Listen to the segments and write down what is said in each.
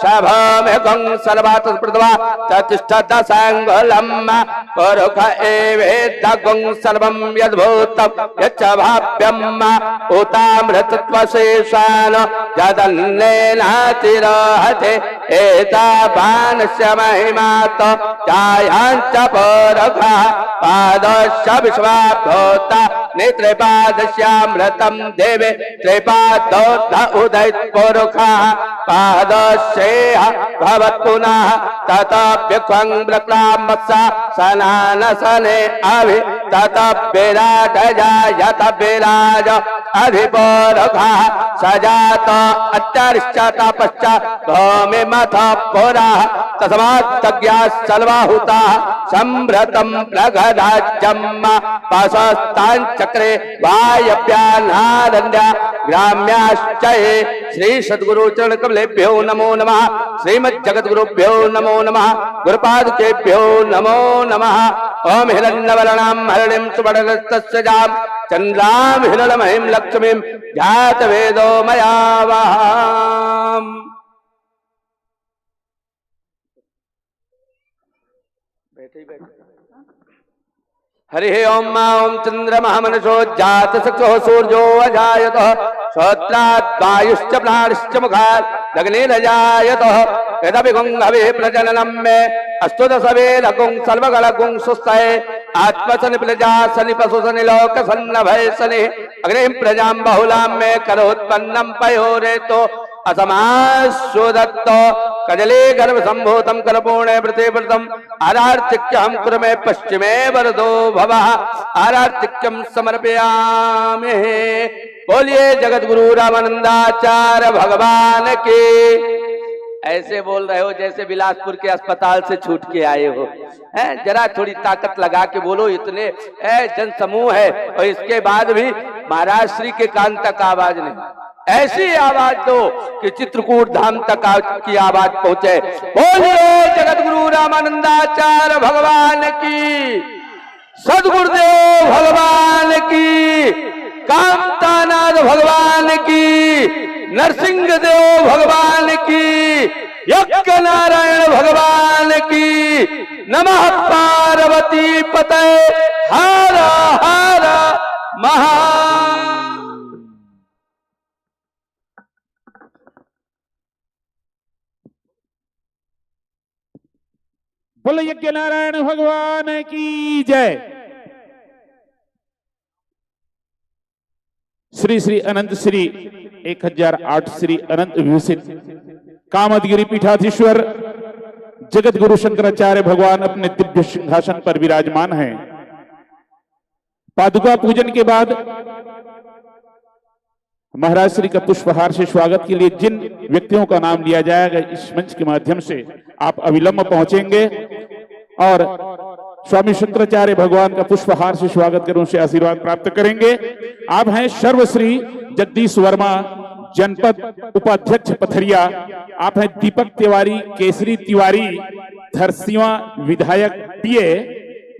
शभमेकं सर्वात् प्रदवा चतुष्टद सांगलम पुरुष एवेदगं सर्वं यद्भूतं यच्च भाव्यं उतामृतत्वशेषान् यदन्नेनातिरहते एतावानस्य महिमात् जायाञ्च पुरुषः पादस्य विश्वाभूता नेत्रपादस्यामृतं देवे त्रिपादोऽर्ध उदयत् पुरुषः पादस्येह भवत् पुनः ततव्यक्वं वृक्लामत्सा सनानसने अभि ततव्यराट जायत विराज अधिपुरुषः सजात अत्यरिश्च तपश्च भूमिमथ पुरः तस्मात्तज्ञाः संभ्रतं प्रगदाज्यं पाशस्ताञ्चक्रे वायव्यानारण्य ग्राम्याश्च श्री सद्गुरु चरण कमलेभ्यो नमो नमः। श्रीमज्जगद्गुरुभ्यो नमो नमः। गुरुपादुकेभ्यो नमो नमः। ओम हिरण्यवर्णां हरिणीं सुवर्णरक्तस्यां चन्द्रां हिरण्मयीं लक्ष्मीं ध्यातवेदो मया वहाम्। हरि ओम ओम चंद्रमा मनसो जात सक्षो सूर्यो अजायत श्रोत्रात् वायुश्च प्राणश्च मुखात् अग्निरजायत यदपि गुंहवे प्रजननं मे अस्तु दशवेल गुं सर्वगण गुं सुस्तये आत्मसनि प्रजा सनि पशु सनि लोक सन्नभय सनि अग्निं प्रजां बहुलां मे करोत्पन्नं पयोरेतो असमासुदत्तो कजले गर्भ संभूतं करपूर्णे प्रतिव्रतम् आरार्तिक्यं कुरुमे पश्चिमे वरदो भवः आरार्तिक्यं समर्पयामि। बोलिए जगत गुरु रामानंदाचार्य भगवान के। ऐसे बोल रहे हो जैसे बिलासपुर के अस्पताल से छूट के आए हो। जरा थोड़ी ताकत लगा के बोलो। इतने जन समूह है और इसके बाद भी महाराज श्री के कान तक आवाज नहीं। ऐसी आवाज दो कि चित्रकूट धाम तक की आवाज पहुंचे। बोलिए जगत गुरु रामानंदाचार्य भगवान की, सदगुरुदेव भगवान की, कामतानाथ भगवान की, नरसिंह देव भगवान की, यज्ञ नारायण भगवान की। नमः पार्वती पते हर हर महा। बोलो यज्ञ नारायण भगवान की जय। श्री श्री अनंत श्री 1008 श्री अनंत विभूषित कामदगिरी पीठाधीश्वर जगत गुरु शंकराचार्य भगवान अपने दिव्य सिंहासन पर विराजमान हैं। पादुका पूजन के बाद महाराज श्री का पुष्पहार से स्वागत के लिए जिन व्यक्तियों का नाम लिया जाएगा इस मंच के माध्यम से आप अविलंब पहुंचेंगे और स्वामी शंकराचार्य भगवान का पुष्पहार से स्वागत कर उनसे आशीर्वाद प्राप्त करेंगे। आप हैं सर्वश्री जगदीश वर्मा, जनपद उपाध्यक्ष पथरिया। आप हैं दीपक तिवारी, केसरी तिवारी, धरसीवा विधायक पीए,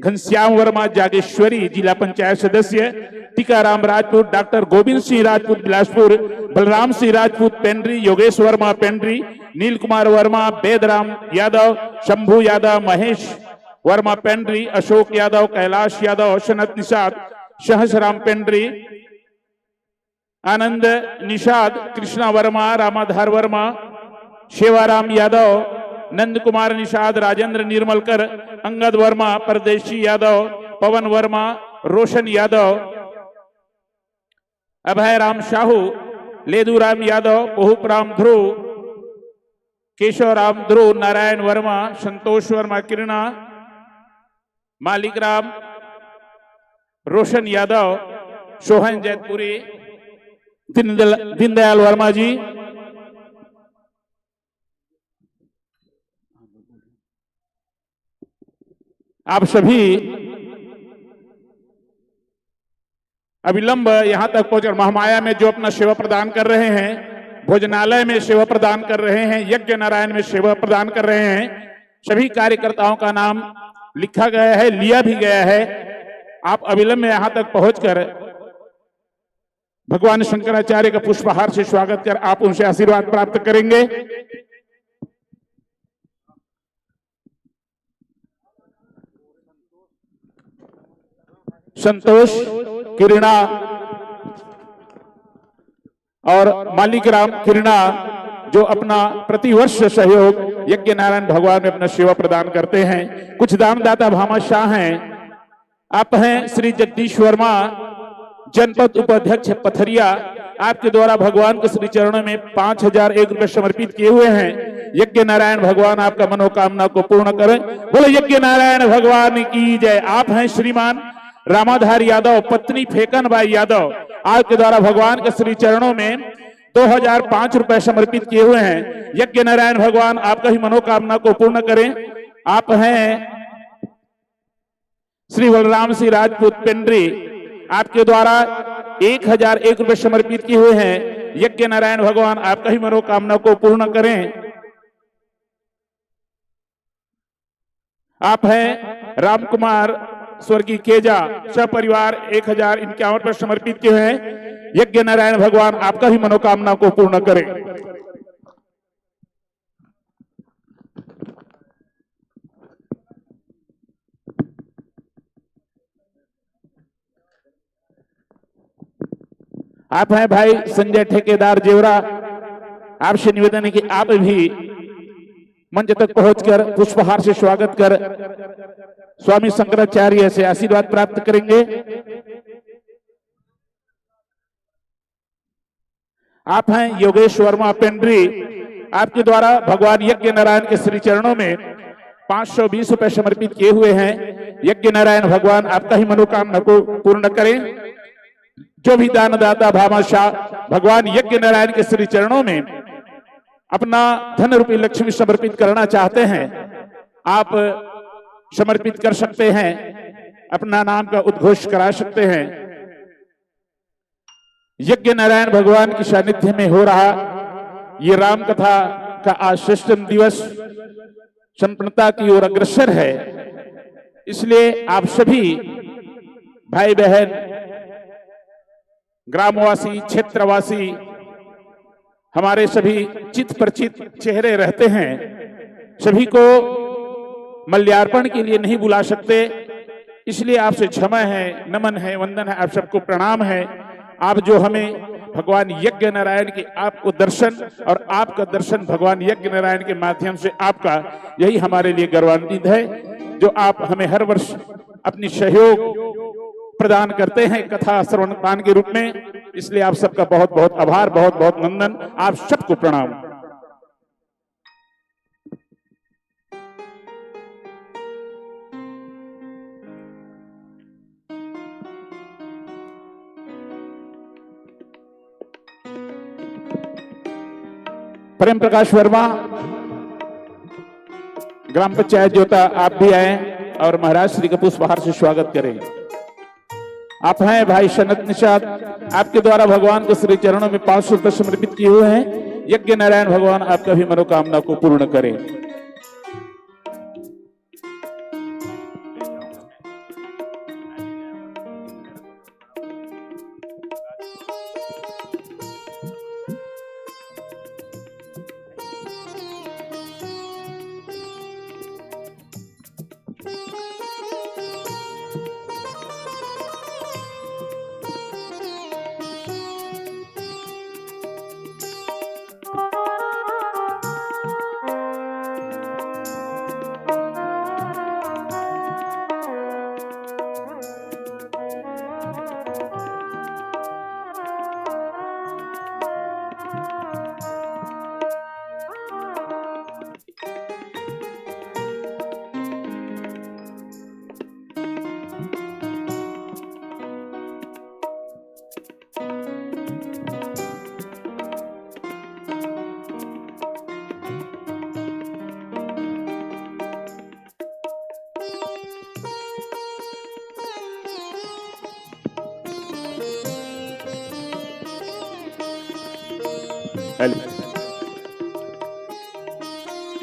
घनश्याम वर्मा जागेश्वरी जिला पंचायत सदस्य, टीकाराम राजपूत, डॉक्टर गोविंद सिंह राजपूत बिलासपुर, बलराम सिंह राजपूत पेंड्री, योगेश वर्मा पेंड्री, नील कुमार वर्मा, वेदराम यादव, शंभू यादव, महेश वर्मा पेंड्री, अशोक यादव, कैलाश यादव, सनत निषाद, सहसराम पेंड्री, आनंद निषाद, कृष्णा वर्मा, रामाधार वर्मा, शेवाराम यादव, नंद कुमार निषाद, राजेंद्र निर्मलकर, अंगद वर्मा, परदेशी यादव, पवन वर्मा, रोशन यादव, अभय राम साहू, लेदूराम यादव, बहुपराम ध्रुव, केशव राम ध्रुव, नारायण वर्मा, संतोष वर्मा किरणा, मालिक राम, रोशन यादव, सोहन जैतपुरी, दीनदयाल वर्मा जी, आप सभी अविलंब यहां तक पहुंचकर महामाया में जो अपना सेवा प्रदान कर रहे हैं, भोजनालय में सेवा प्रदान कर रहे हैं, यज्ञ नारायण में सेवा प्रदान कर रहे हैं, सभी कार्यकर्ताओं का नाम लिखा गया है, लिया भी गया है। आप अविलंब में यहां तक पहुंचकर भगवान शंकराचार्य का पुष्पहार से स्वागत कर आप उनसे आशीर्वाद प्राप्त करेंगे। संतोष, किरणा और मालिकराम किरणा जो अपना प्रतिवर्ष सहयोग यज्ञ नारायण भगवान में अपना सेवा प्रदान करते हैं। कुछ दानदाता भामाशाह हैं। आप हैं श्री जगदीश वर्मा, जनपद उपाध्यक्ष पथरिया। आपके द्वारा भगवान के श्री चरणों में 5001 रुपए समर्पित किए हुए हैं। यज्ञ नारायण भगवान आपका मनोकामना को पूर्ण करें। बोलो यज्ञ नारायण भगवान की जय। आप हैं श्रीमान रामाधार यादव, पत्नी फेकन बाई यादव। आपके द्वारा भगवान के श्री चरणों में 2005 रुपए समर्पित किए हुए हैं। यज्ञ नारायण भगवान आपका ही मनोकामना को पूर्ण करें। आप हैं श्री बलराम सिंह राजपूत पेंड्री। आपके द्वारा 1001 रुपए समर्पित किए हुए हैं। यज्ञ नारायण भगवान आपका ही मनोकामना को पूर्ण करें। आप हैं राम कुमार स्वर्गीय केजा, सपरिवार 1051 रुपए समर्पित किए हैं। यज्ञ नारायण भगवान आपका ही मनोकामना को पूर्ण करें। आप हैं भाई संजय ठेकेदार जेवरा। आपसे निवेदन है कि आप भी मंच तक पहुंचकर पुष्पहार से स्वागत कर स्वामी शंकराचार्य से आशीर्वाद प्राप्त करेंगे। आप हैं योगेश वर्मा पेंड्री। आपके द्वारा भगवान यज्ञ नारायण के श्री चरणों में 520 रुपए समर्पित किए हुए हैं। यज्ञ नारायण भगवान आपका ही मनोकामना को पूर्ण करें। जो भी दानदाता भामाशाह भगवान यज्ञ नारायण के श्री चरणों में अपना धन रूपी लक्ष्मी समर्पित करना चाहते हैं, आप समर्पित कर सकते हैं। अपना नाम का उद्घोष करा सकते हैं। यज्ञ नारायण भगवान की सानिध्य में हो रहा ये राम कथा का आज श्रेष्ठतम दिवस संपन्नता की ओर अग्रसर है। इसलिए आप सभी भाई बहन, ग्रामवासी, क्षेत्रवासी, हमारे सभी चित परिचित चेहरे रहते हैं, सभी को मल्यार्पण के लिए नहीं बुला सकते। इसलिए आपसे क्षमा है, नमन है, वंदन है, आप सबको प्रणाम है। आप जो हमें भगवान यज्ञ नारायण के आपको दर्शन और आपका दर्शन भगवान यज्ञ नारायण के माध्यम से आपका, यही हमारे लिए गौरवान्वित है। जो आप हमें हर वर्ष अपनी सहयोग प्रदान करते हैं कथा श्रवणपान के रूप में, इसलिए आप सबका बहुत बहुत आभार, बहुत बहुत वंदन, आप सबको प्रणाम। प्रेम प्रकाश वर्मा, ग्राम पंचायत जोता, आप भी आए और महाराज श्री का पुष्पहार से स्वागत करें। आप हैं भाई सनत निषाद। आपके द्वारा भगवान को श्री चरणों में 500 रुपए समर्पित किए हुए हैं। यज्ञ नारायण भगवान आपका भी मनोकामना को पूर्ण करें।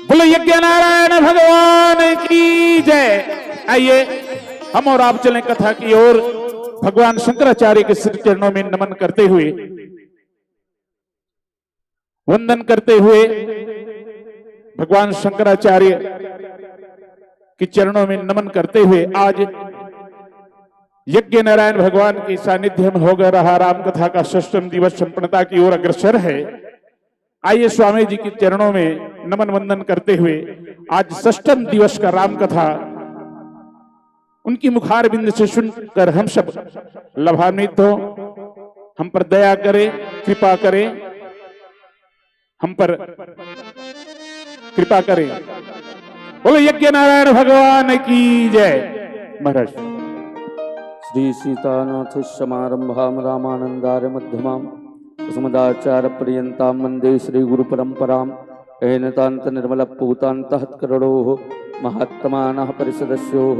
बोलो यज्ञ नारायण भगवान की जय। आइए हम और आप चलें कथा की ओर। भगवान शंकराचार्य के श्री चरणों में नमन करते हुए, वंदन करते हुए भगवान शंकराचार्य के चरणों में नमन करते हुए आज यज्ञ नारायण भगवान के सानिध्य में होकर रहा राम कथा का 6वां दिवस संपन्नता की ओर अग्रसर है। आइए स्वामी जी के चरणों में नमन वंदन करते हुए आज 6वां दिवस का राम कथा उनकी मुखार बिंद से सुनकर हम सब लाभान्वित हो, हम पर दया करें, कृपा करें, हम पर कृपा करें। बोलो यज्ञ नारायण भगवान की जय। महाराज श्री सीतानाथ समारंभाम रामानंदार्य मध्यमाम अस्मदाचार्य पर्यंताम वंदे श्री गुरु परंपराम एनतांत निर्मल पूतांतःकरणो महात्मानः परिषदस्योः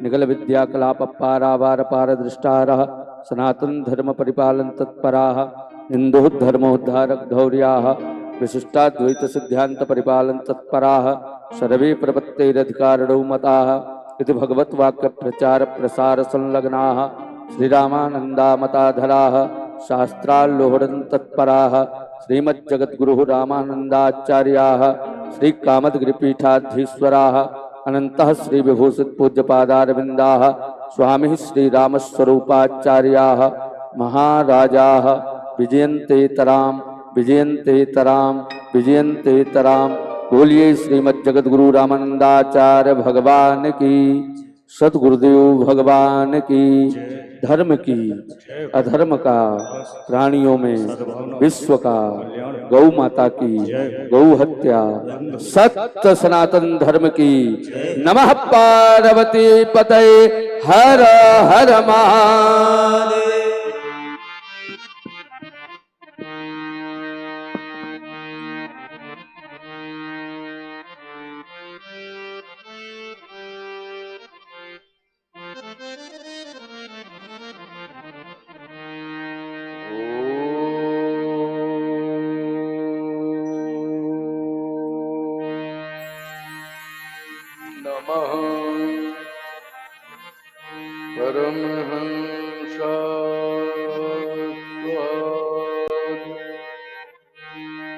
निगल विद्या कलाप पारावार पारदृष्टारः सनातन धर्म परिपालन तत्पराः हिंदु धर्मोद्धारक धौर्याः विशिष्टाद्वैत सिद्धांत परिपालन तत्पराः सर्वे प्रपत्तिरधिकारिणो मताः इति भगवत वाक्य प्रचार प्रसार संलग्नाः श्रीरामानंदा मताधराः शास्त्राल्लोहरन् तत्पराः श्रीमज्जगद्गुरुः रामानंदाचार्याः श्री कामदगिरिपीठाधीश्वराः अनंतः श्री विभूषित पूज्यपादारविन्दाः स्वामी श्री रामस्वरूपाचार्याः महाराजाः विजयन्तेतराम विजयन्तेतराम विजयन्तेतराम। बोलिए श्रीमज्जगद्गुरु रामानंदाचार्य भगवान की, सदगुरुदेव भगवान की, धर्म की, अधर्म का, प्राणियों में विश्व का, गौ माता की, गौ हत्या, सत्य सनातन धर्म की। नमः पार्वती पतये हर हर महादेव।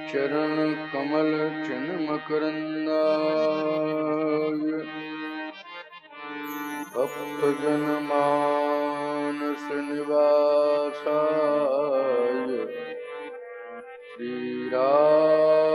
चरण कमल चिन्मकरन्दाय भक्त जन मानस निवासाय श्री रामचंद्र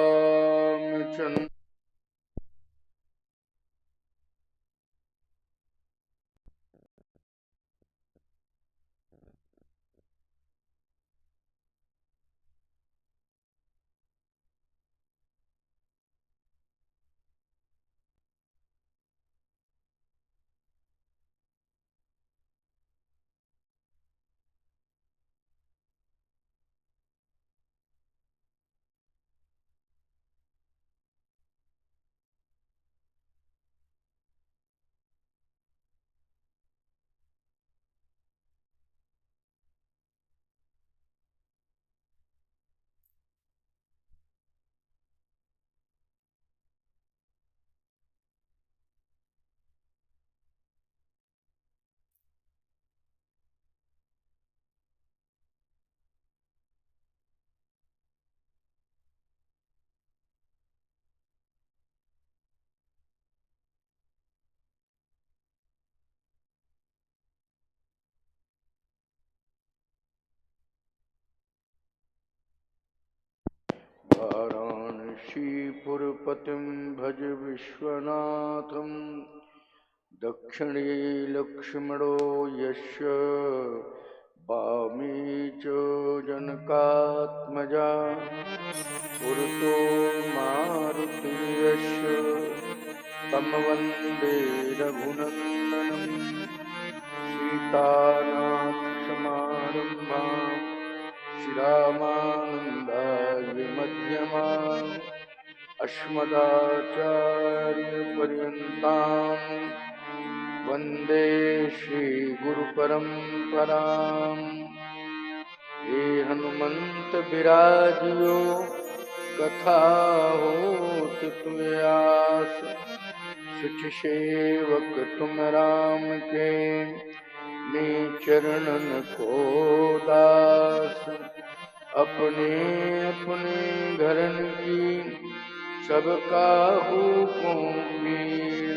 वाराणसीपुरपतिं भज विश्वनाथं दक्षिणे लक्ष्मणो यस्य वामे च जनकात्मजा पुरतो मारुतिर्यस्य तं वन्दे रघुनन्दनं सीतानाथसमारम्भां श्रीरामानन्दाय मध्यमाम् अस्मदाचार्यपर्यन्तां वन्दे श्रीगुरुपरम्पराम्। ये हनुमन्त विराजियो कथा होत तुयास सुच सेवक तुम राम के चरणन को दास। अपने अपने घरन की सबका हुक्म पीर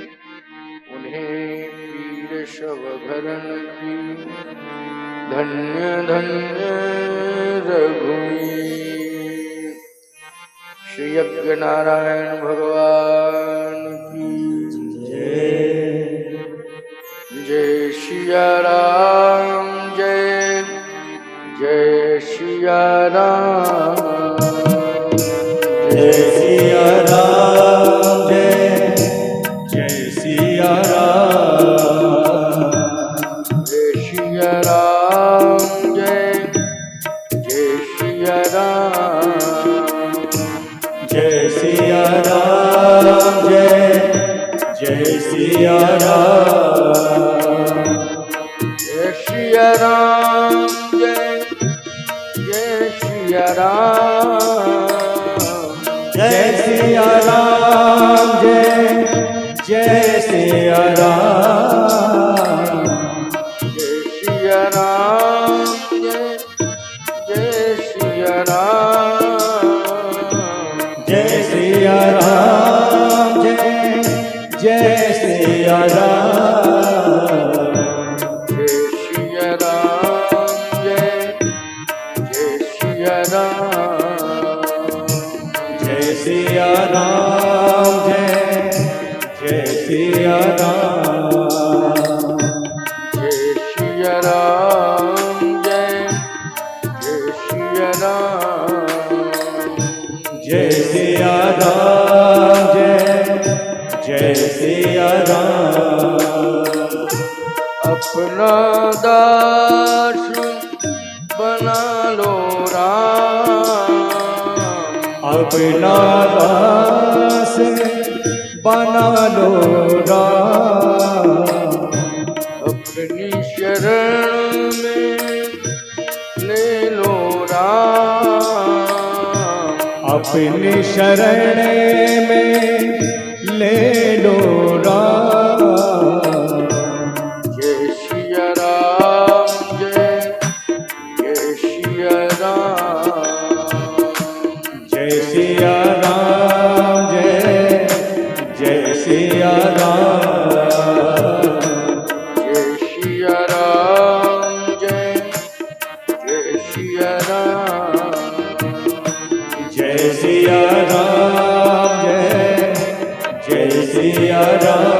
उन्हें पीर वृषभधरण की धन्य धन्य रघुवीर। श्री यज्ञ नारायण भगवान की जय। जय सिया राम, जय जय सिया राम, जय सिया राम, जय जय सिया राम, जय सिया राम, जय जय सिया राम, जय सिया राम, जय जय सिया राम, जय सिया राम, जय जय सिया राम, जय सिया राम, जय जय सिया राम, जय सिया राम, जय जय सिया राम, जय सिया राम, जय जय सिया राम, जय सिया राम, जय जय सिया राम, जय सिया राम, जय जय सिया राम, जय सिया राम, जय जय सिया राम, जय सिया राम, जय जय सिया राम, अपना दास बना लो राम, अपना दास बना लो राम, अपनी शरण में ले लो राम, अपनी शरण में ले लो राम, जय सिया राम, जय जय सिया राम, जय सिया राम, जय जय सिया राम, जय सिया राम, जय जय सिया राम, जय सिया राम, जय जय सिया राम,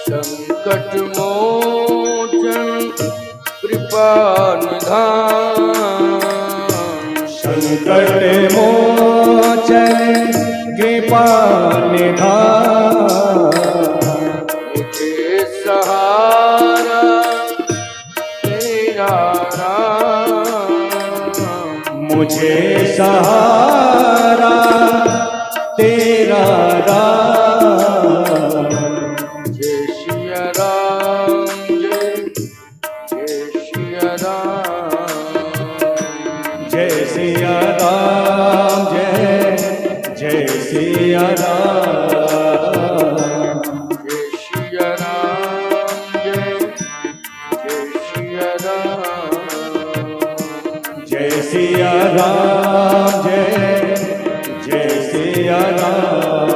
संकट मोचन कृपा निधान, संकट मोचन कृपा निधान, मुझे सहारा तेरा राम, मुझे सहारा तेरा राम, जय सिया राम, जय जय सिया राम, जय सिया राम, जय जय सिया राम, जय सिया राम, जय जय सिया राम, जय सिया राम, जय जय सिया राम,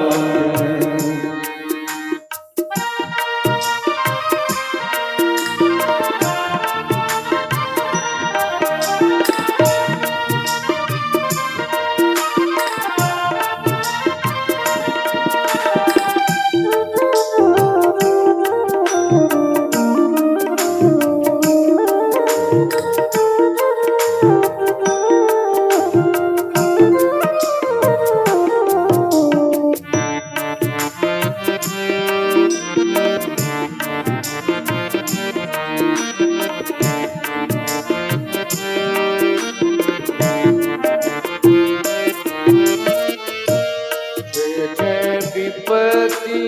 जय विपत्ति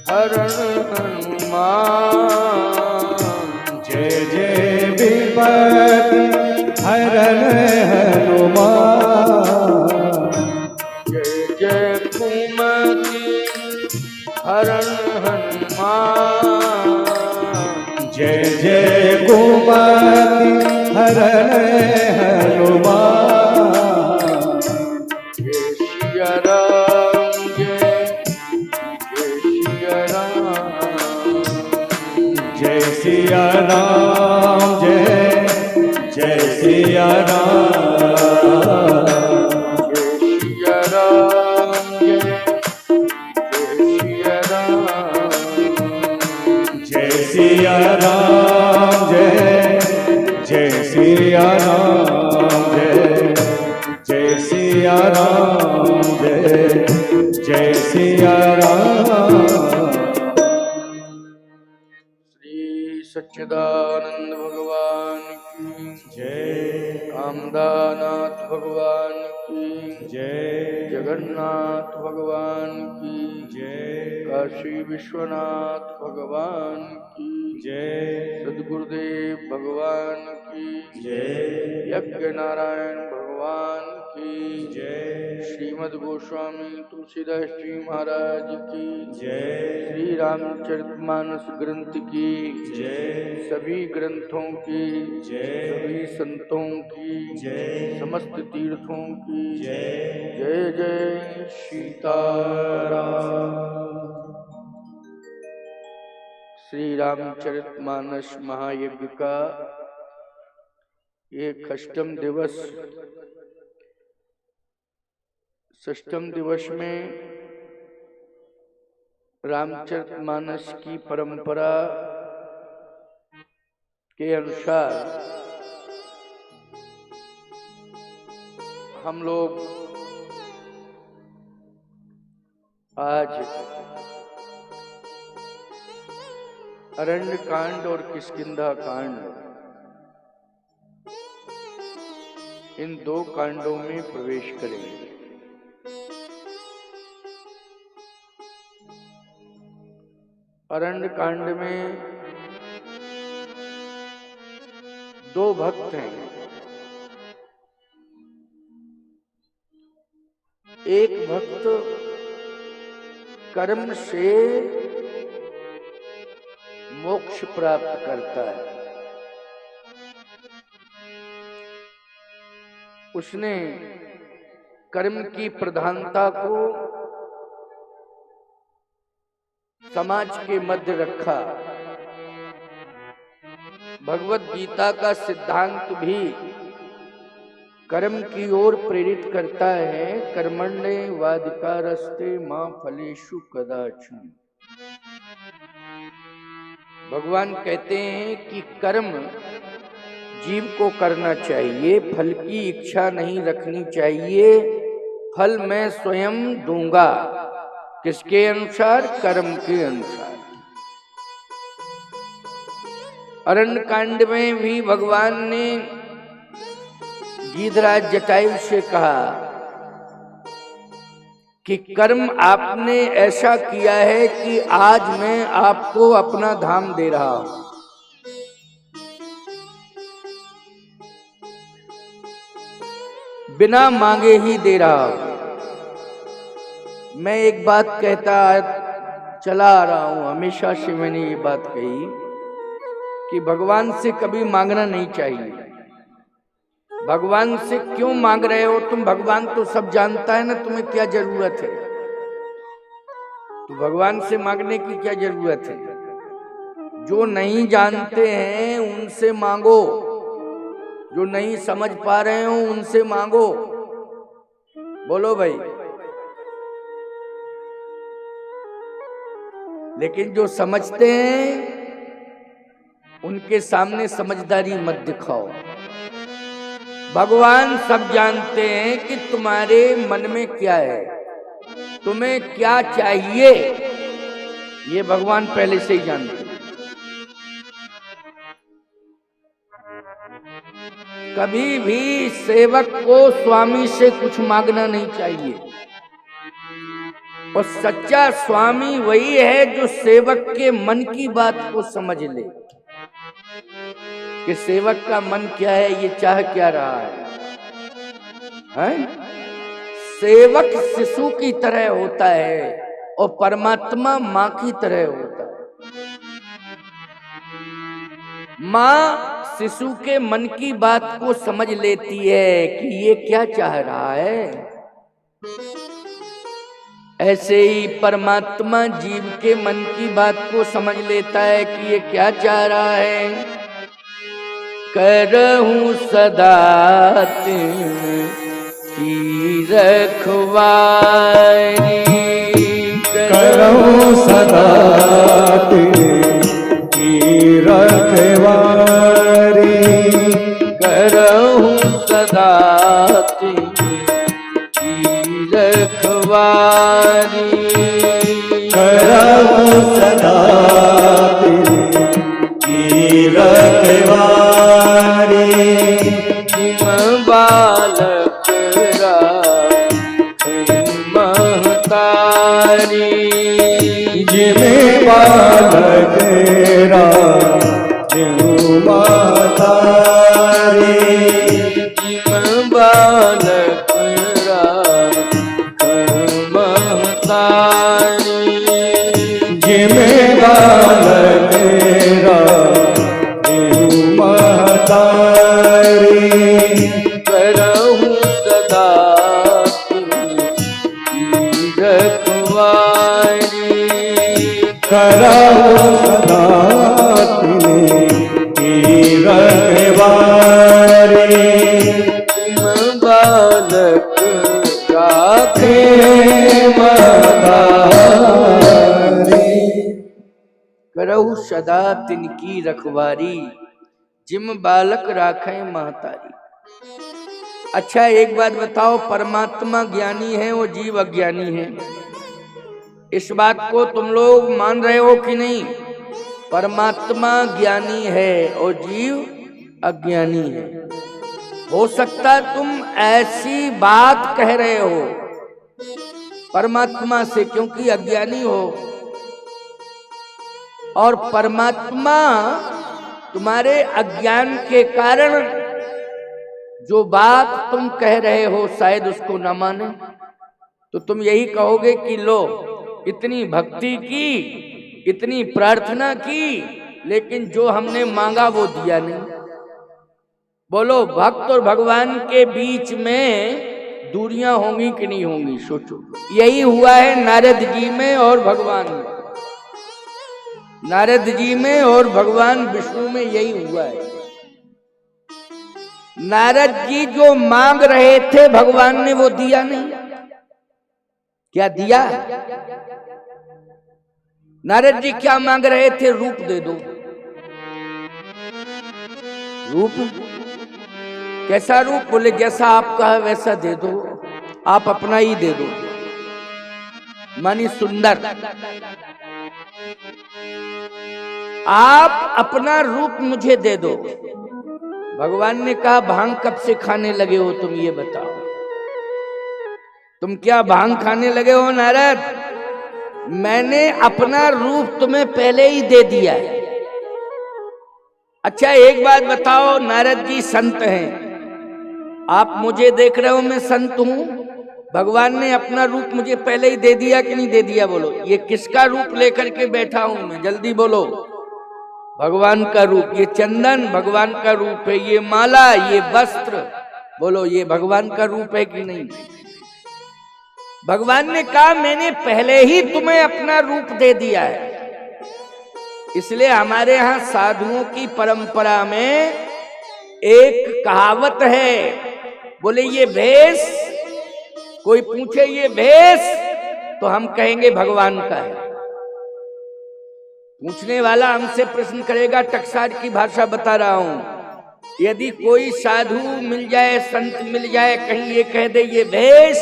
हरण हनुमान। जय जय विपत्ति हरण हनुमान। जय जय कुमति हरण हनुमान। जय जय कुमति हरण हनुमान। जय सिया राम जय सिया राम। जय सिया राम जय सिया राम। सिया राम जय सिया राम। जय सिया राम जय सिया राम। जय सिया राम जय सिया राम। श्री सच्चिदानंद भगवान की जय कामदानाथ भगवान की जय जगन्नाथ भगवान की जय काशी विश्वनाथ भगवान की जय सद्गुरुदेव भगवान की जय यज्ञ नारायण भगवान की जय श्रीमद् गोस्वामी तुलसीदास जी महाराज की जय श्री रामचरितमानस ग्रंथ की जय सभी ग्रंथों की जय सभी संतों की जय समस्त तीर्थों की जय जय जय सीताराम। श्री रामचरितमानस महायज्ञ का ये षष्ठम दिवस में रामचरितमानस की परंपरा के अनुसार हम लोग आज अरण्य कांड और किष्किंधा कांड इन दो कांडों में प्रवेश करेंगे। अरण्य कांड में दो भक्त हैं। एक भक्त कर्म से मोक्ष प्राप्त करता है। उसने कर्म की प्रधानता को समाज के मध्य रखा। भगवत गीता का सिद्धांत भी कर्म की ओर प्रेरित करता है। कर्मण्येवाधिकारस्ते मा फलेषु कदाचन। भगवान कहते हैं कि कर्म जीव को करना चाहिए, फल की इच्छा नहीं रखनी चाहिए। फल मैं स्वयं दूंगा। किसके अनुसार? कर्म के अनुसार। अरण्य कांड में भी भगवान ने गीधराज जटायु से कहा कि कर्म आपने ऐसा किया है कि आज मैं आपको अपना धाम दे रहा हूं। बिना मांगे ही दे रहा हूं। मैं एक बात कहता चला आ रहा हूं, हमेशा से मैंने ये बात कही कि भगवान से कभी मांगना नहीं चाहिए। भगवान से क्यों मांग रहे हो तुम? भगवान तो सब जानता है ना, तुम्हें क्या जरूरत है? तो भगवान से मांगने की क्या जरूरत है? जो नहीं जानते हैं उनसे मांगो, जो नहीं समझ पा रहे हो उनसे मांगो। बोलो भाई। लेकिन जो समझते हैं उनके सामने समझदारी मत दिखाओ। भगवान सब जानते हैं कि तुम्हारे मन में क्या है, तुम्हें क्या चाहिए, ये भगवान पहले से ही जानते हैं। कभी भी सेवक को स्वामी से कुछ मांगना नहीं चाहिए। और सच्चा स्वामी वही है जो सेवक के मन की बात को समझ ले कि सेवक का मन क्या है, ये चाह क्या रहा है? सेवक शिशु की तरह होता है और परमात्मा माँ की तरह होता है। माँ शिशु के मन की बात को समझ लेती है कि ये क्या चाह रहा है। ऐसे ही परमात्मा जीव के मन की बात को समझ लेता है कि ये क्या चाह रहा है। करहूं सदा की रखवारी, करहूं सदा की रखवारी, करहूं सदा रखवारी, करहूं सदा की रखवारी। जिम बालक महतारी, जिम बालक महतारी, जिम बालक जिम बालक महतारी। करहूं सदा रखवारी, करहूं सदा की रखवारी। जिम बालक राखे महतारी, करहु सदा तिनकी रखवारी, जिम बालक राखे महतारी। अच्छा एक बात बताओ, परमात्मा ज्ञानी है और जीव अज्ञानी है, इस बात को तुम लोग मान रहे हो कि नहीं? परमात्मा ज्ञानी है और जीव अज्ञानी है। हो सकता तुम ऐसी बात कह रहे हो परमात्मा से क्योंकि अज्ञानी हो, और परमात्मा तुम्हारे अज्ञान के कारण जो बात तुम कह रहे हो शायद उसको न माने, तो तुम यही कहोगे कि लो इतनी भक्ति की, इतनी प्रार्थना की, लेकिन जो हमने मांगा वो दिया नहीं। बोलो भक्त और भगवान के बीच में दूरियां होंगी कि नहीं होंगी? सोचो। यही हुआ है नारद जी में और भगवान में, नारद जी में और भगवान विष्णु में यही हुआ है। नारद जी जो मांग रहे थे भगवान ने वो दिया नहीं। क्या दिया? नारद जी क्या मांग रहे थे? रूप दे दो। रूप? कैसा रूप? बोले जैसा आपका है वैसा दे दो, आप अपना ही दे दो, मानी सुंदर। आप अपना रूप मुझे दे दो। भगवान ने कहा भांग कब से खाने लगे हो तुम ये बताओ? तुम क्या भांग खाने लगे हो नारद? मैंने अपना रूप तुम्हें पहले ही दे दिया है। अच्छा एक बात बताओ, नारद जी संत हैं, आप मुझे देख रहे हो मैं संत हूं, भगवान ने अपना रूप मुझे पहले ही दे दिया कि नहीं दे दिया? बोलो ये किसका रूप लेकर के बैठा हूं मैं? जल्दी बोलो। भगवान का रूप। ये चंदन भगवान का रूप है, ये माला, ये वस्त्र, बोलो ये भगवान का रूप है कि नहीं? भगवान ने कहा मैंने पहले ही तुम्हें अपना रूप दे दिया है। इसलिए हमारे यहां साधुओं की परंपरा में एक कहावत है, बोले ये भेष, कोई पूछे ये भेष तो हम कहेंगे भगवान का है। पूछने वाला हमसे प्रश्न करेगा, टकसाल की भाषा बता रहा हूं, यदि कोई साधु मिल जाए, संत मिल जाए, कहीं ये कह दे ये भेष,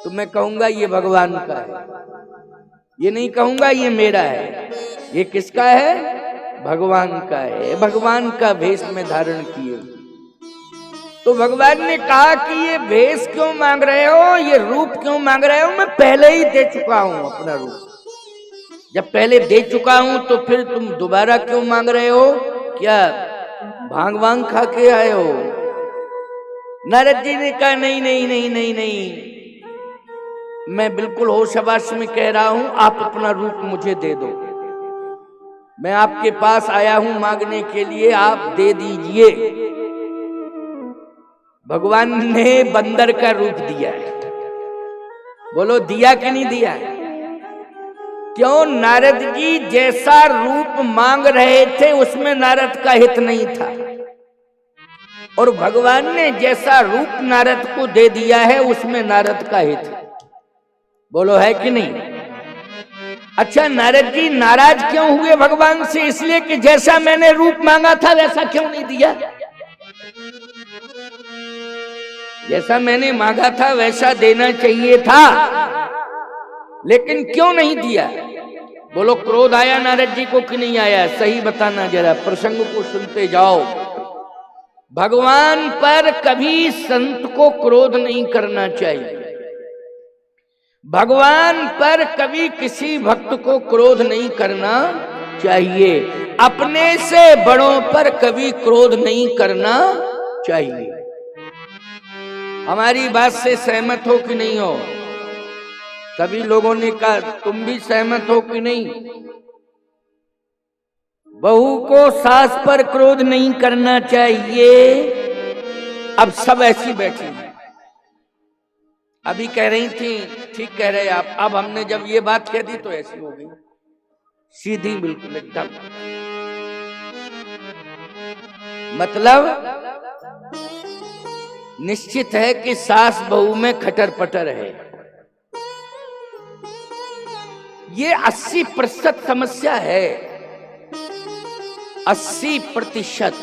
तो मैं कहूंगा ये भगवान का है। ये नहीं कहूंगा ये मेरा है। ये किसका है? भगवान का है। भगवान का भेष में धारण किए। तो भगवान ने कहा कि ये भेष क्यों मांग रहे हो, ये रूप क्यों मांग रहे हो, मैं पहले ही दे चुका हूं अपना रूप। जब पहले दे चुका हूं तो फिर तुम दोबारा क्यों मांग रहे हो? क्या भांग वांग खा के आए हो? नारद जी ने कहा नहीं नहीं नहीं नहीं नहीं, मैं बिल्कुल होश हवास में कह रहा हूं, आप अपना रूप मुझे दे दो। मैं आपके पास आया हूं मांगने के लिए, आप दे दीजिए। भगवान ने बंदर का रूप दिया है। बोलो दिया कि नहीं दिया? क्यों? नारद जी जैसा रूप मांग रहे थे उसमें नारद का हित नहीं था, और भगवान ने जैसा रूप नारद को दे दिया है उसमें नारद का हित। बोलो है कि नहीं? अच्छा, नारद जी नाराज क्यों हुए भगवान से? इसलिए कि जैसा मैंने रूप मांगा था वैसा क्यों नहीं दिया? जैसा मैंने मांगा था वैसा देना चाहिए था, लेकिन क्यों नहीं दिया? बोलो क्रोध आया नारद जी को कि नहीं आया? सही बताना, जरा प्रसंग को सुनते जाओ। भगवान पर कभी संत को क्रोध नहीं करना चाहिए। भगवान पर कभी किसी भक्त को क्रोध नहीं करना चाहिए। अपने से बड़ों पर कभी क्रोध नहीं करना चाहिए। हमारी बात से सहमत हो कि नहीं हो? सभी लोगों ने कहा तुम भी सहमत हो कि नहीं? बहू को सास पर क्रोध नहीं करना चाहिए। अब सब ऐसी बैठी हैं। अभी कह रही थी, ठीक कह रहे आप, अब हमने जब ये बात कह दी तो ऐसी हो गई, सीधी बिल्कुल एकदम। मतलब निश्चित है कि सास बहू में खटर पटर है। ये 80% समस्या है, 80%।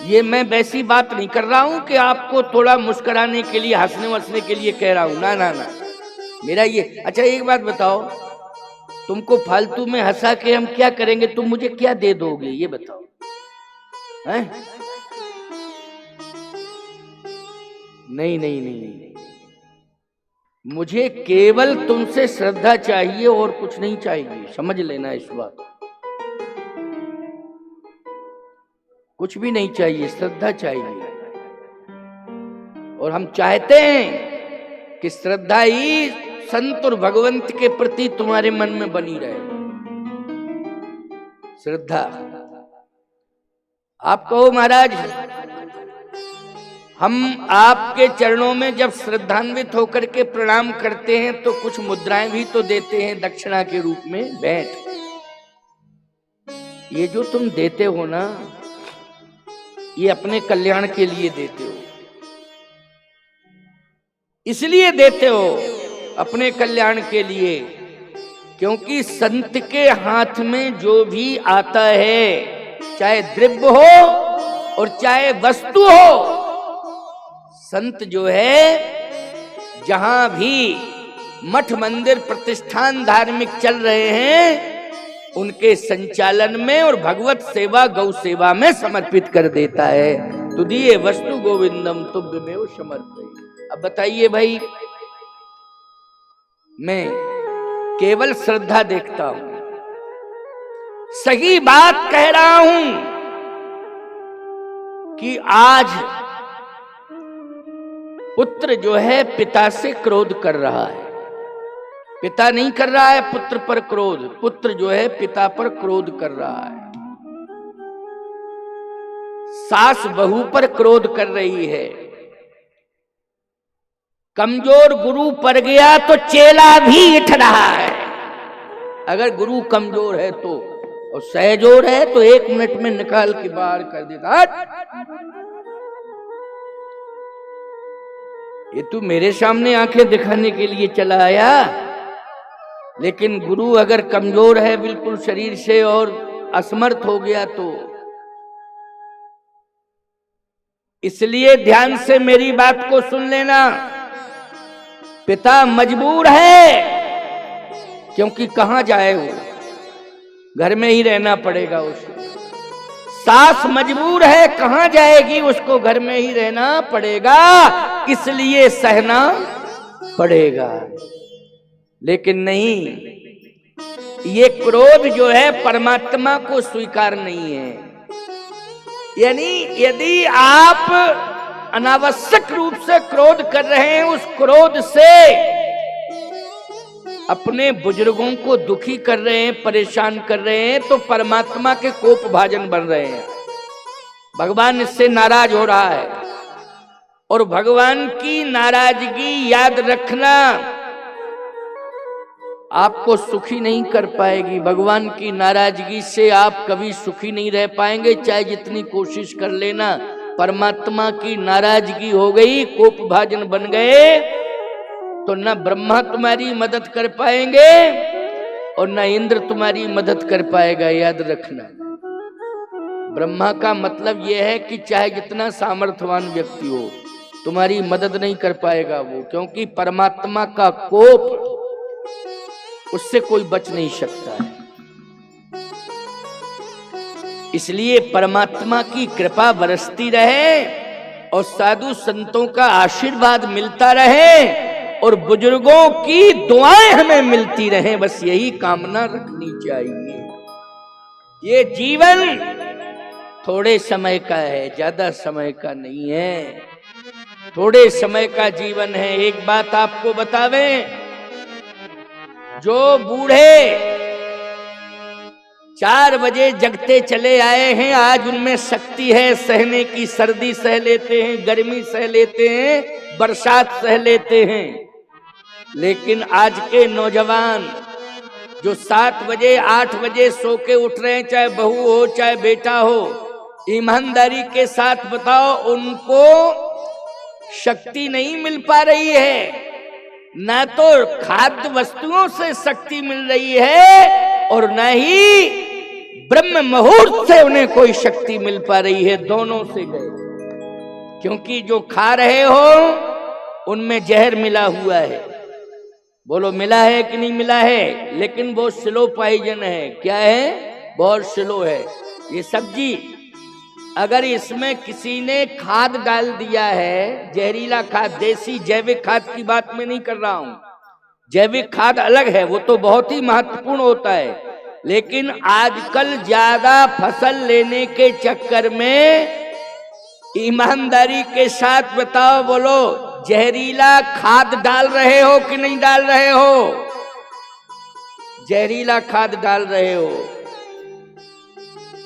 ये मैं वैसी बात नहीं कर रहा हूं कि आपको थोड़ा मुस्कुराने के लिए, हंसने वसने के लिए कह रहा हूं, ना ना ना, मेरा ये। अच्छा एक बात बताओ, तुमको फालतू में हंसा के हम क्या करेंगे? तुम मुझे क्या दे दोगे ये बताओ, हैं? नहीं नहीं नहीं, मुझे केवल तुमसे श्रद्धा चाहिए और कुछ नहीं चाहिए। समझ लेना इस बात, कुछ भी नहीं चाहिए, श्रद्धा चाहिए। और हम चाहते हैं कि श्रद्धा ही संत और भगवंत के प्रति तुम्हारे मन में बनी रहे। श्रद्धा। आप कहो महाराज हम आपके चरणों में जब श्रद्धान्वित होकर के प्रणाम करते हैं तो कुछ मुद्राएं भी तो देते हैं दक्षिणा के रूप में, भेंट। ये जो तुम देते हो ना, ये अपने कल्याण के लिए देते हो, इसलिए देते हो अपने कल्याण के लिए, क्योंकि संत के हाथ में जो भी आता है, चाहे द्रव्य हो और चाहे वस्तु हो, संत जो है जहां भी मठ मंदिर प्रतिष्ठान धार्मिक चल रहे हैं उनके संचालन में और भगवत सेवा गौ सेवा में समर्पित कर देता है। तुदीय वस्तु गोविंदम तुभ्यमेव समर्पये। अब बताइए भाई, मैं केवल श्रद्धा देखता हूं, सही बात कह रहा हूं कि आज पुत्र जो है पिता से क्रोध कर रहा है। पिता नहीं कर रहा है पुत्र पर क्रोध, पुत्र जो है पिता पर क्रोध कर रहा है। सास बहू पर क्रोध कर रही है। कमजोर गुरु पड़ गया तो चेला भी इठ रहा है। अगर गुरु कमजोर है तो, और सहजोर है तो 1 मिनट में निकाल के बाहर कर देता। ये तू मेरे सामने आंखें दिखाने के लिए चला आया, लेकिन गुरु अगर कमजोर है बिल्कुल शरीर से और असमर्थ हो गया तो। इसलिए ध्यान से मेरी बात को सुन लेना। पिता मजबूर है, क्योंकि कहां जाए वो, घर में ही रहना पड़ेगा उसे। सास मजबूर है, कहां जाएगी, उसको घर में ही रहना पड़ेगा, इसलिए सहना पड़ेगा। लेकिन नहीं, ये क्रोध जो है परमात्मा को स्वीकार नहीं है। यानी यदि आप अनावश्यक रूप से क्रोध कर रहे हैं, उस क्रोध से अपने बुजुर्गों को दुखी कर रहे हैं, परेशान कर रहे हैं, तो परमात्मा के कोप भाजन बन रहे हैं। भगवान इससे नाराज हो रहा है। और भगवान की नाराजगी याद रखना आपको सुखी नहीं कर पाएगी। भगवान की नाराजगी से आप कभी सुखी नहीं रह पाएंगे, चाहे जितनी कोशिश कर लेना। परमात्मा की नाराजगी हो गई, कोप भाजन बन गए, तो न ब्रह्मा तुम्हारी मदद कर पाएंगे और न इंद्र तुम्हारी मदद कर पाएगा। याद रखना, ब्रह्मा का मतलब यह है कि चाहे जितना सामर्थ्यवान व्यक्ति हो, तुम्हारी मदद नहीं कर पाएगा वो, क्योंकि परमात्मा का कोप, उससे कोई बच नहीं सकता है। इसलिए परमात्मा की कृपा बरसती रहे और साधु संतों का आशीर्वाद मिलता रहे और बुजुर्गों की दुआएं हमें मिलती रहे, बस यही कामना रखनी चाहिए। ये जीवन थोड़े समय का है, ज्यादा समय का नहीं है, थोड़े समय का जीवन है। एक बात आपको बतावें, जो बूढ़े 4 बजे जगते चले आए हैं, आज उनमें शक्ति है सहने की, सर्दी सह लेते हैं, गर्मी सह लेते हैं, बरसात सह लेते हैं। लेकिन आज के नौजवान जो 7 बजे 8 बजे सो के उठ रहे हैं, चाहे बहू हो चाहे बेटा हो, ईमानदारी के साथ बताओ, उनको शक्ति नहीं मिल पा रही है। न तो खाद्य वस्तुओं से शक्ति मिल रही है और न ही ब्रह्म मुहूर्त से उन्हें कोई शक्ति मिल पा रही है, दोनों से गए। क्योंकि जो खा रहे हो उनमें जहर मिला हुआ है। बोलो मिला है कि नहीं मिला है? लेकिन वो स्लो पॉइजन है। क्या है? बहुत स्लो है। ये सब्जी अगर इसमें किसी ने खाद डाल दिया है, जहरीला खाद, देसी जैविक खाद की बात मैं नहीं कर रहा हूं, जैविक खाद अलग है, वो तो बहुत ही महत्वपूर्ण होता है। लेकिन आजकल ज्यादा फसल लेने के चक्कर में ईमानदारी के साथ बताओ, बोलो जहरीला खाद डाल रहे हो कि नहीं डाल रहे हो? जहरीला खाद डाल रहे हो।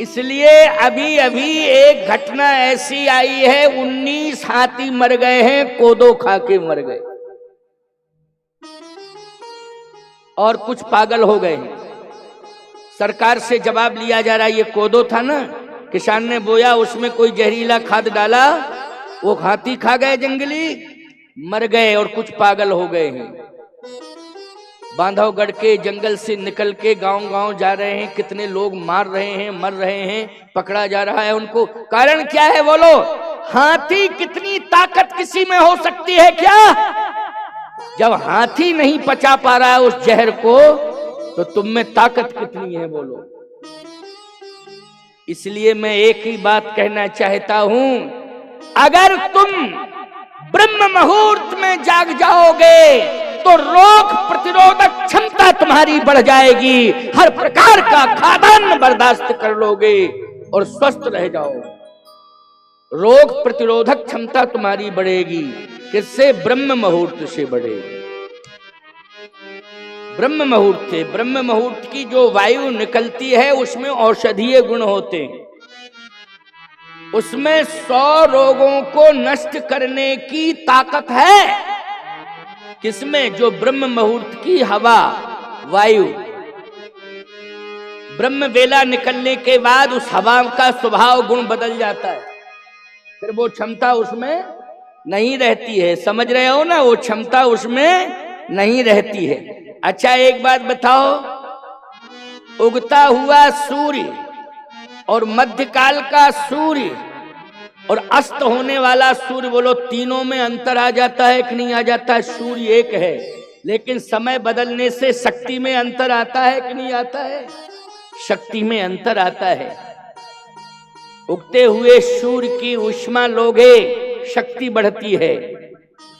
इसलिए अभी अभी एक घटना ऐसी आई है, 19 हाथी मर गए हैं, कोदो खा के मर गए और कुछ पागल हो गए हैं। सरकार से जवाब लिया जा रहा है, ये कोदो था ना, किसान ने बोया, उसमें कोई जहरीला खाद डाला, वो हाथी खा गए, जंगली मर गए और कुछ पागल हो गए हैं। बांधवगढ़ के जंगल से निकल के गांव गांव जा रहे हैं, कितने लोग मार रहे हैं, मर रहे हैं, पकड़ा जा रहा है उनको। कारण क्या है बोलो? हाथी कितनी ताकत किसी में हो सकती है क्या? जब हाथी नहीं पचा पा रहा है उस जहर को, तो तुम में ताकत कितनी है बोलो? इसलिए मैं एक ही बात कहना चाहता हूं, अगर तुम ब्रह्म मुहूर्त में जाग जाओगे तो रोग प्रतिरोधक क्षमता तुम्हारी बढ़ जाएगी, हर प्रकार का खाद्यान्न बर्दाश्त कर लोगे और स्वस्थ रह जाओ। रोग प्रतिरोधक क्षमता तुम्हारी बढ़ेगी। किससे? ब्रह्म मुहूर्त से बढ़ेगी। ब्रह्म मुहूर्त से, ब्रह्म मुहूर्त की जो वायु निकलती है उसमें औषधीय गुण होते हैं, उसमें 100 रोगों को नष्ट करने की ताकत है। किसमें? जो ब्रह्म मुहूर्त की हवा, वायु, ब्रह्म वेला निकलने के बाद उस हवा का स्वभाव गुण बदल जाता है, फिर वो क्षमता उसमें नहीं रहती है। समझ रहे हो ना? वो क्षमता उसमें नहीं रहती है। अच्छा एक बात बताओ, उगता हुआ सूर्य और मध्यकाल का सूर्य और अस्त होने वाला सूर्य, बोलो तीनों में अंतर आ जाता है कि नहीं आ जाता है? सूर्य एक है, लेकिन समय बदलने से शक्ति में अंतर आता है कि नहीं आता है? शक्ति में अंतर आता है। उगते हुए सूर्य की उष्मा लोगे शक्ति बढ़ती है,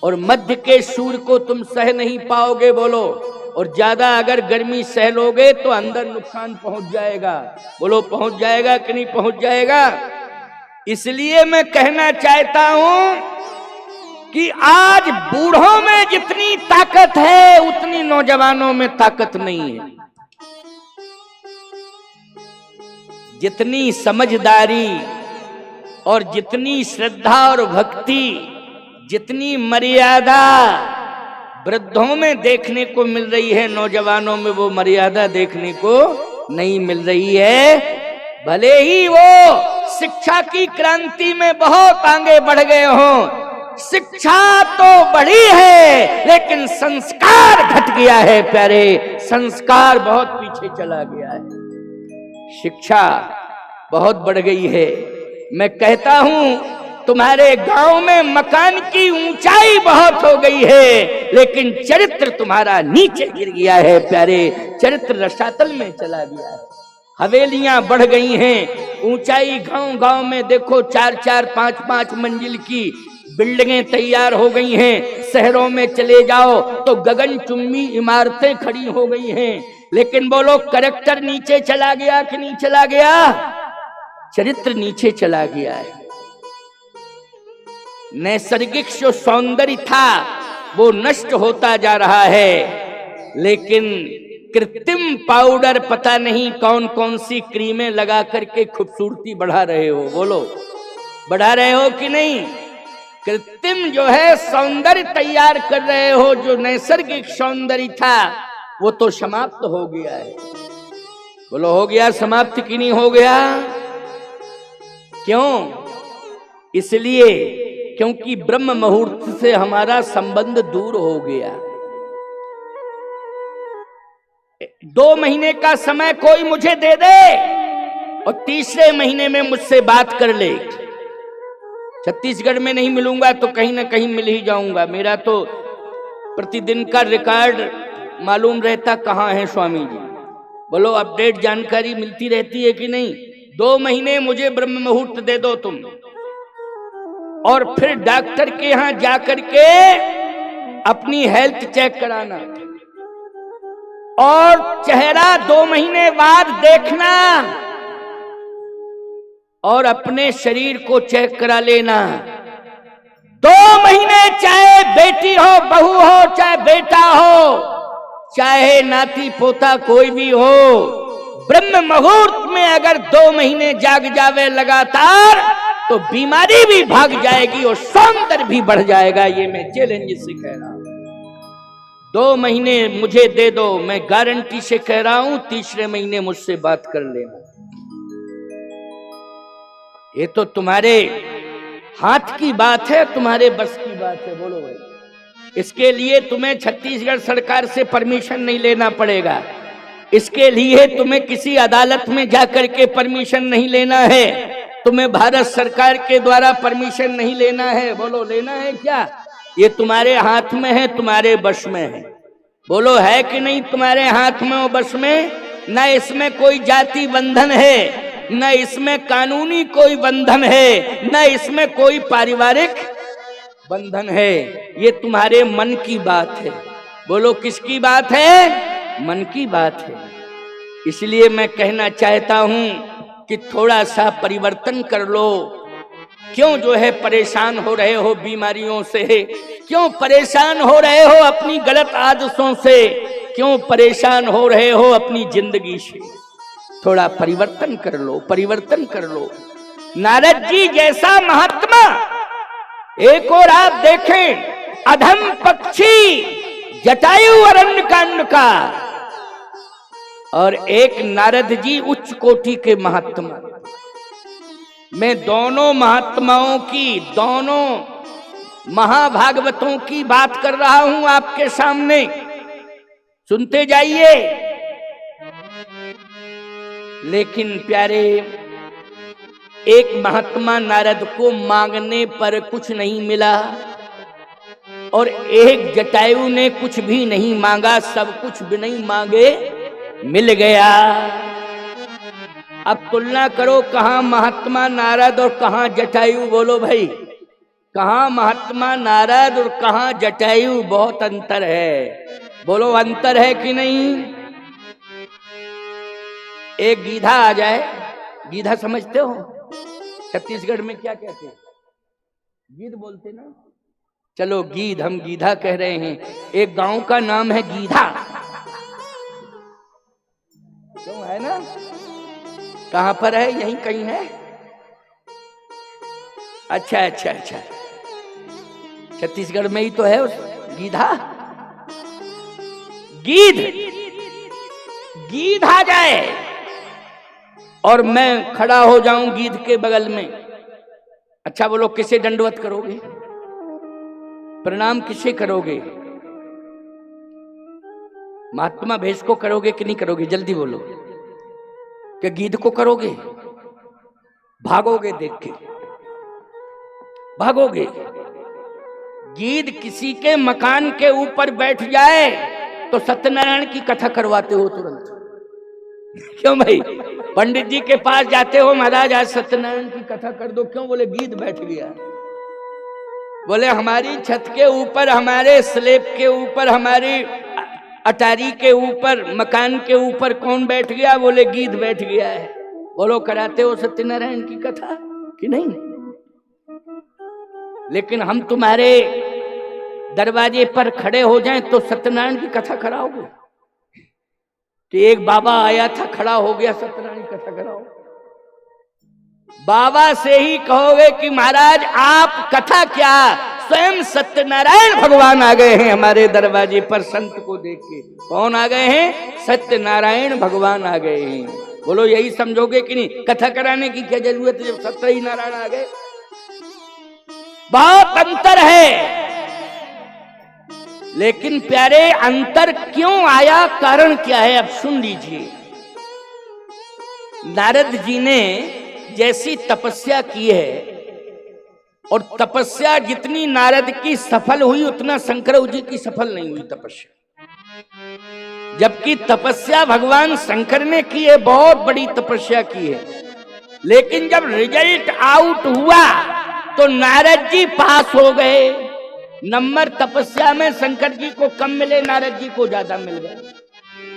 और मध्य के सूर्य को तुम सह नहीं पाओगे बोलो, और ज्यादा अगर गर्मी सह लोगे तो अंदर नुकसान पहुंच जाएगा। बोलो पहुंच जाएगा कि नहीं पहुंच जाएगा? इसलिए मैं कहना चाहता हूं कि आज बूढ़ों में जितनी ताकत है उतनी नौजवानों में ताकत नहीं है। जितनी समझदारी और जितनी श्रद्धा और भक्ति, जितनी मर्यादा वृद्धों में देखने को मिल रही है, नौजवानों में वो मर्यादा देखने को नहीं मिल रही है। भले ही वो शिक्षा की क्रांति में बहुत आगे बढ़ गए हों, शिक्षा तो बढ़ी है लेकिन संस्कार घट गया है प्यारे, संस्कार बहुत पीछे चला गया है। शिक्षा बहुत बढ़ गई है। मैं कहता हूं तुम्हारे गांव में मकान की ऊंचाई बहुत हो गई है लेकिन चरित्र तुम्हारा नीचे गिर गया है प्यारे, चरित्र रसातल में चला गया है। हवेलियां बढ़ गई हैं, ऊंचाई गांव गांव में देखो 4-4, 5-5 मंजिल की बिल्डिंगें तैयार हो गई हैं। शहरों में चले जाओ तो गगनचुंबी इमारतें खड़ी हो गई हैं, लेकिन बोलो कैरेक्टर नीचे चला गया कि नहीं चला गया? चरित्र नीचे चला गया है। नैसर्गिक जो सौंदर्य था वो नष्ट होता जा रहा है, लेकिन कृत्रिम पाउडर पता नहीं कौन कौन सी क्रीमें लगा करके खूबसूरती बढ़ा रहे हो। बोलो बढ़ा रहे हो कि नहीं? कृत्रिम जो है सौंदर्य तैयार कर रहे हो, जो नैसर्गिक सौंदर्य था वो तो समाप्त हो गया है। बोलो हो गया समाप्त कि नहीं हो गया? क्यों? इसलिए क्योंकि ब्रह्म मुहूर्त से हमारा संबंध दूर हो गया। 2 महीने का समय कोई मुझे दे दे और तीसरे महीने में मुझसे बात कर ले। छत्तीसगढ़ में नहीं मिलूंगा तो कहीं ना कहीं मिल ही जाऊंगा। मेरा तो प्रतिदिन का रिकॉर्ड मालूम रहता कहाँ है स्वामी जी। बोलो अपडेट जानकारी मिलती रहती है कि नहीं? 2 महीने मुझे ब्रह्म मुहूर्त दे दो तुम, और फिर डॉक्टर के यहां जाकर के अपनी हेल्थ चेक कराना, और चेहरा 2 महीने बाद देखना, और अपने शरीर को चेक करा लेना। 2 महीने चाहे बेटी हो, बहू हो, चाहे बेटा हो, चाहे नाती पोता कोई भी हो, ब्रह्म मुहूर्त में अगर 2 महीने जाग जावे लगातार तो बीमारी भी भाग जाएगी और सौंदर्य भी बढ़ जाएगा। ये मैं चैलेंज से कह रहा हूं। 2 महीने मुझे दे दो, मैं गारंटी से कह रहा हूं तीसरे महीने मुझसे बात कर लेना। ये तो तुम्हारे हाथ की बात है, तुम्हारे बस की बात है। बोलो भाई, इसके लिए तुम्हें छत्तीसगढ़ सरकार से परमिशन नहीं लेना पड़ेगा। इसके लिए तुम्हें किसी अदालत में जाकर के परमिशन नहीं लेना है, तुम्हें भारत सरकार के द्वारा परमिशन नहीं लेना है। बोलो लेना है क्या? ये तुम्हारे हाथ में है, तुम्हारे बस में है। बोलो है कि नहीं तुम्हारे हाथ में और बस में? न इसमें कोई जाति बंधन है, न इसमें कानूनी कोई बंधन है, न इसमें कोई पारिवारिक बंधन है। ये तुम्हारे मन की बात है। बोलो किसकी बात है? मन की बात है। इसलिए मैं कहना चाहता हूं कि थोड़ा सा परिवर्तन कर लो। क्यों जो है परेशान हो रहे हो बीमारियों से? क्यों परेशान हो रहे हो अपनी गलत आदतों से? क्यों परेशान हो रहे हो अपनी जिंदगी से? थोड़ा परिवर्तन कर लो, परिवर्तन कर लो। नारद जी जैसा महात्मा एक और आप देखें, अधम पक्षी जटायु अरण्य कांड का, और एक नारद जी उच्च कोटि के महात्मा। मैं दोनों महात्माओं की, दोनों महाभागवतों की बात कर रहा हूं आपके सामने, सुनते जाइए। लेकिन प्यारे, एक महात्मा नारद को मांगने पर कुछ नहीं मिला, और एक जटायु ने कुछ भी नहीं मांगा, सब कुछ भी नहीं मांगे मिल गया। अब तुलना करो, कहाँ महात्मा नारद और कहाँ जटायु, बोलो भाई, कहाँ महात्मा नारद और कहाँ जटायु, बहुत अंतर है। बोलो अंतर है कि नहीं? एक गीधा आ जाए, गीधा समझते हो? छत्तीसगढ़ में क्या कहते हैं? गीध बोलते ना। चलो गीध, हम गीधा कह रहे हैं। एक गांव का नाम है गीधा, क्यों है ना? कहां पर है? यहीं कहीं है। अच्छा अच्छा अच्छा, छत्तीसगढ़ में ही तो है उस गीधा। गीध, गीध आ जाए और मैं खड़ा हो जाऊं गीध के बगल में, अच्छा बोलो किसे दंडवत करोगे? प्रणाम किसे करोगे? महात्मा भेष को करोगे कि नहीं करोगे? जल्दी बोलो। क्या गीध को करोगे? भागोगे देख के, भागोगे। गीध किसी के मकान के ऊपर बैठ जाए तो सत्यनारायण की कथा करवाते हो तुरंत। क्यों भाई? पंडित जी के पास जाते हो, महाराज आज सत्यनारायण की कथा कर दो। क्यों? बोले गीध बैठ गया। बोले हमारी छत के ऊपर, हमारे स्लेब के ऊपर, हमारी अटारी के ऊपर, मकान के ऊपर कौन बैठ गया? बोले गीध बैठ गया है। बोलो कराते हो सत्यनारायण की कथा कि नहीं? लेकिन हम तुम्हारे दरवाजे पर खड़े हो जाएं तो सत्यनारायण की कथा कराओगे? कि एक बाबा आया था, खड़ा हो गया, सत्यनारायण की कथा कराओ। बाबा से ही कहोगे कि महाराज आप कथा क्या, स्वयं सत्यनारायण भगवान आ गए हैं हमारे दरवाजे पर संत को देख के। कौन आ गए हैं? सत्यनारायण भगवान आ गए हैं। बोलो यही समझोगे कि नहीं? कथा कराने की क्या जरूरत है जब सत्य ही नारायण आ गए? बहुत अंतर है। लेकिन प्यारे अंतर क्यों आया, कारण क्या है? अब सुन लीजिए। नारद जी ने जैसी तपस्या की है, और तपस्या जितनी नारद की सफल हुई उतना शंकर जी की सफल नहीं हुई तपस्या। जबकि तपस्या भगवान शंकर ने की है, बहुत बड़ी तपस्या की है, लेकिन जब रिजल्ट आउट हुआ तो नारद जी पास हो गए। नंबर तपस्या में शंकर जी को कम मिले, नारद जी को ज्यादा मिल गए।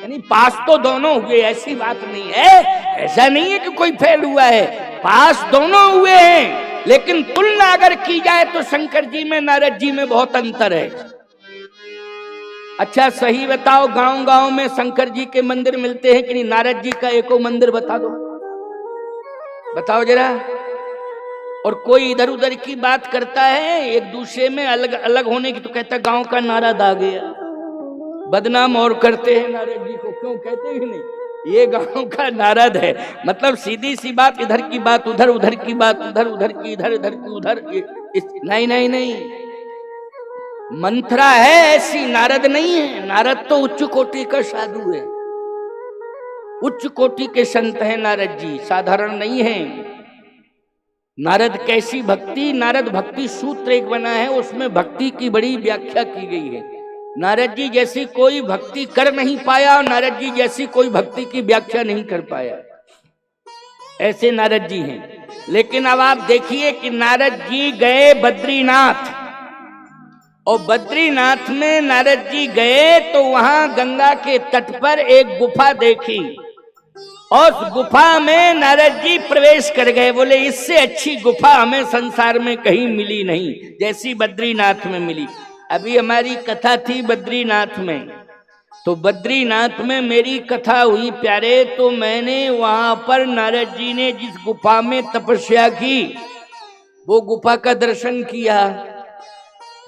यानी पास तो दोनों हुए, ऐसी बात नहीं है, ऐसा नहीं है कि कोई फेल हुआ है, पास दोनों हुए हैं। लेकिन तुलना अगर की जाए तो शंकर जी में नारद जी में बहुत अंतर है। अच्छा सही बताओ, गांव गांव में शंकर जी के मंदिर मिलते हैं कि नहीं? नारद जी का एको मंदिर बता दो, बताओ जरा। और कोई इधर उधर की बात करता है, एक दूसरे में अलग अलग होने की, तो कहता गांव का नारद आ गया। बदनाम और करते हैं नारद जी को, क्यों कहते ही नहीं? ये गांव का नारद है। मतलब सीधी सी बात, इधर की बात उधर, उधर की बात उधर, उधर की इधर, इधर की उधर। नहीं नहीं नहीं, मंत्रा है ऐसी, नारद नहीं है। नारद तो उच्च कोटि का साधु है, उच्च कोटि के संत हैं नारद जी, साधारण नहीं है। नारद कैसी भक्ति, नारद भक्ति सूत्र एक बना है, उसमें भक्ति की बड़ी व्याख्या की गई है। नारद जी जैसी कोई भक्ति कर नहीं पाया, और नारद जी जैसी कोई भक्ति की व्याख्या नहीं कर पाया, ऐसे नारद जी हैं। लेकिन अब आप देखिए कि नारद जी गए बद्रीनाथ, और बद्रीनाथ में नारद जी गए तो वहां गंगा के तट पर एक गुफा देखी, और उस गुफा में नारद जी प्रवेश कर गए। बोले इससे अच्छी गुफा हमें संसार में कहीं मिली नहीं, जैसी बद्रीनाथ में मिली। अभी हमारी कथा थी बद्रीनाथ में, तो बद्रीनाथ में मेरी कथा हुई प्यारे, तो मैंने वहां पर नारद जी ने जिस गुफा में तपस्या की वो गुफा का दर्शन किया।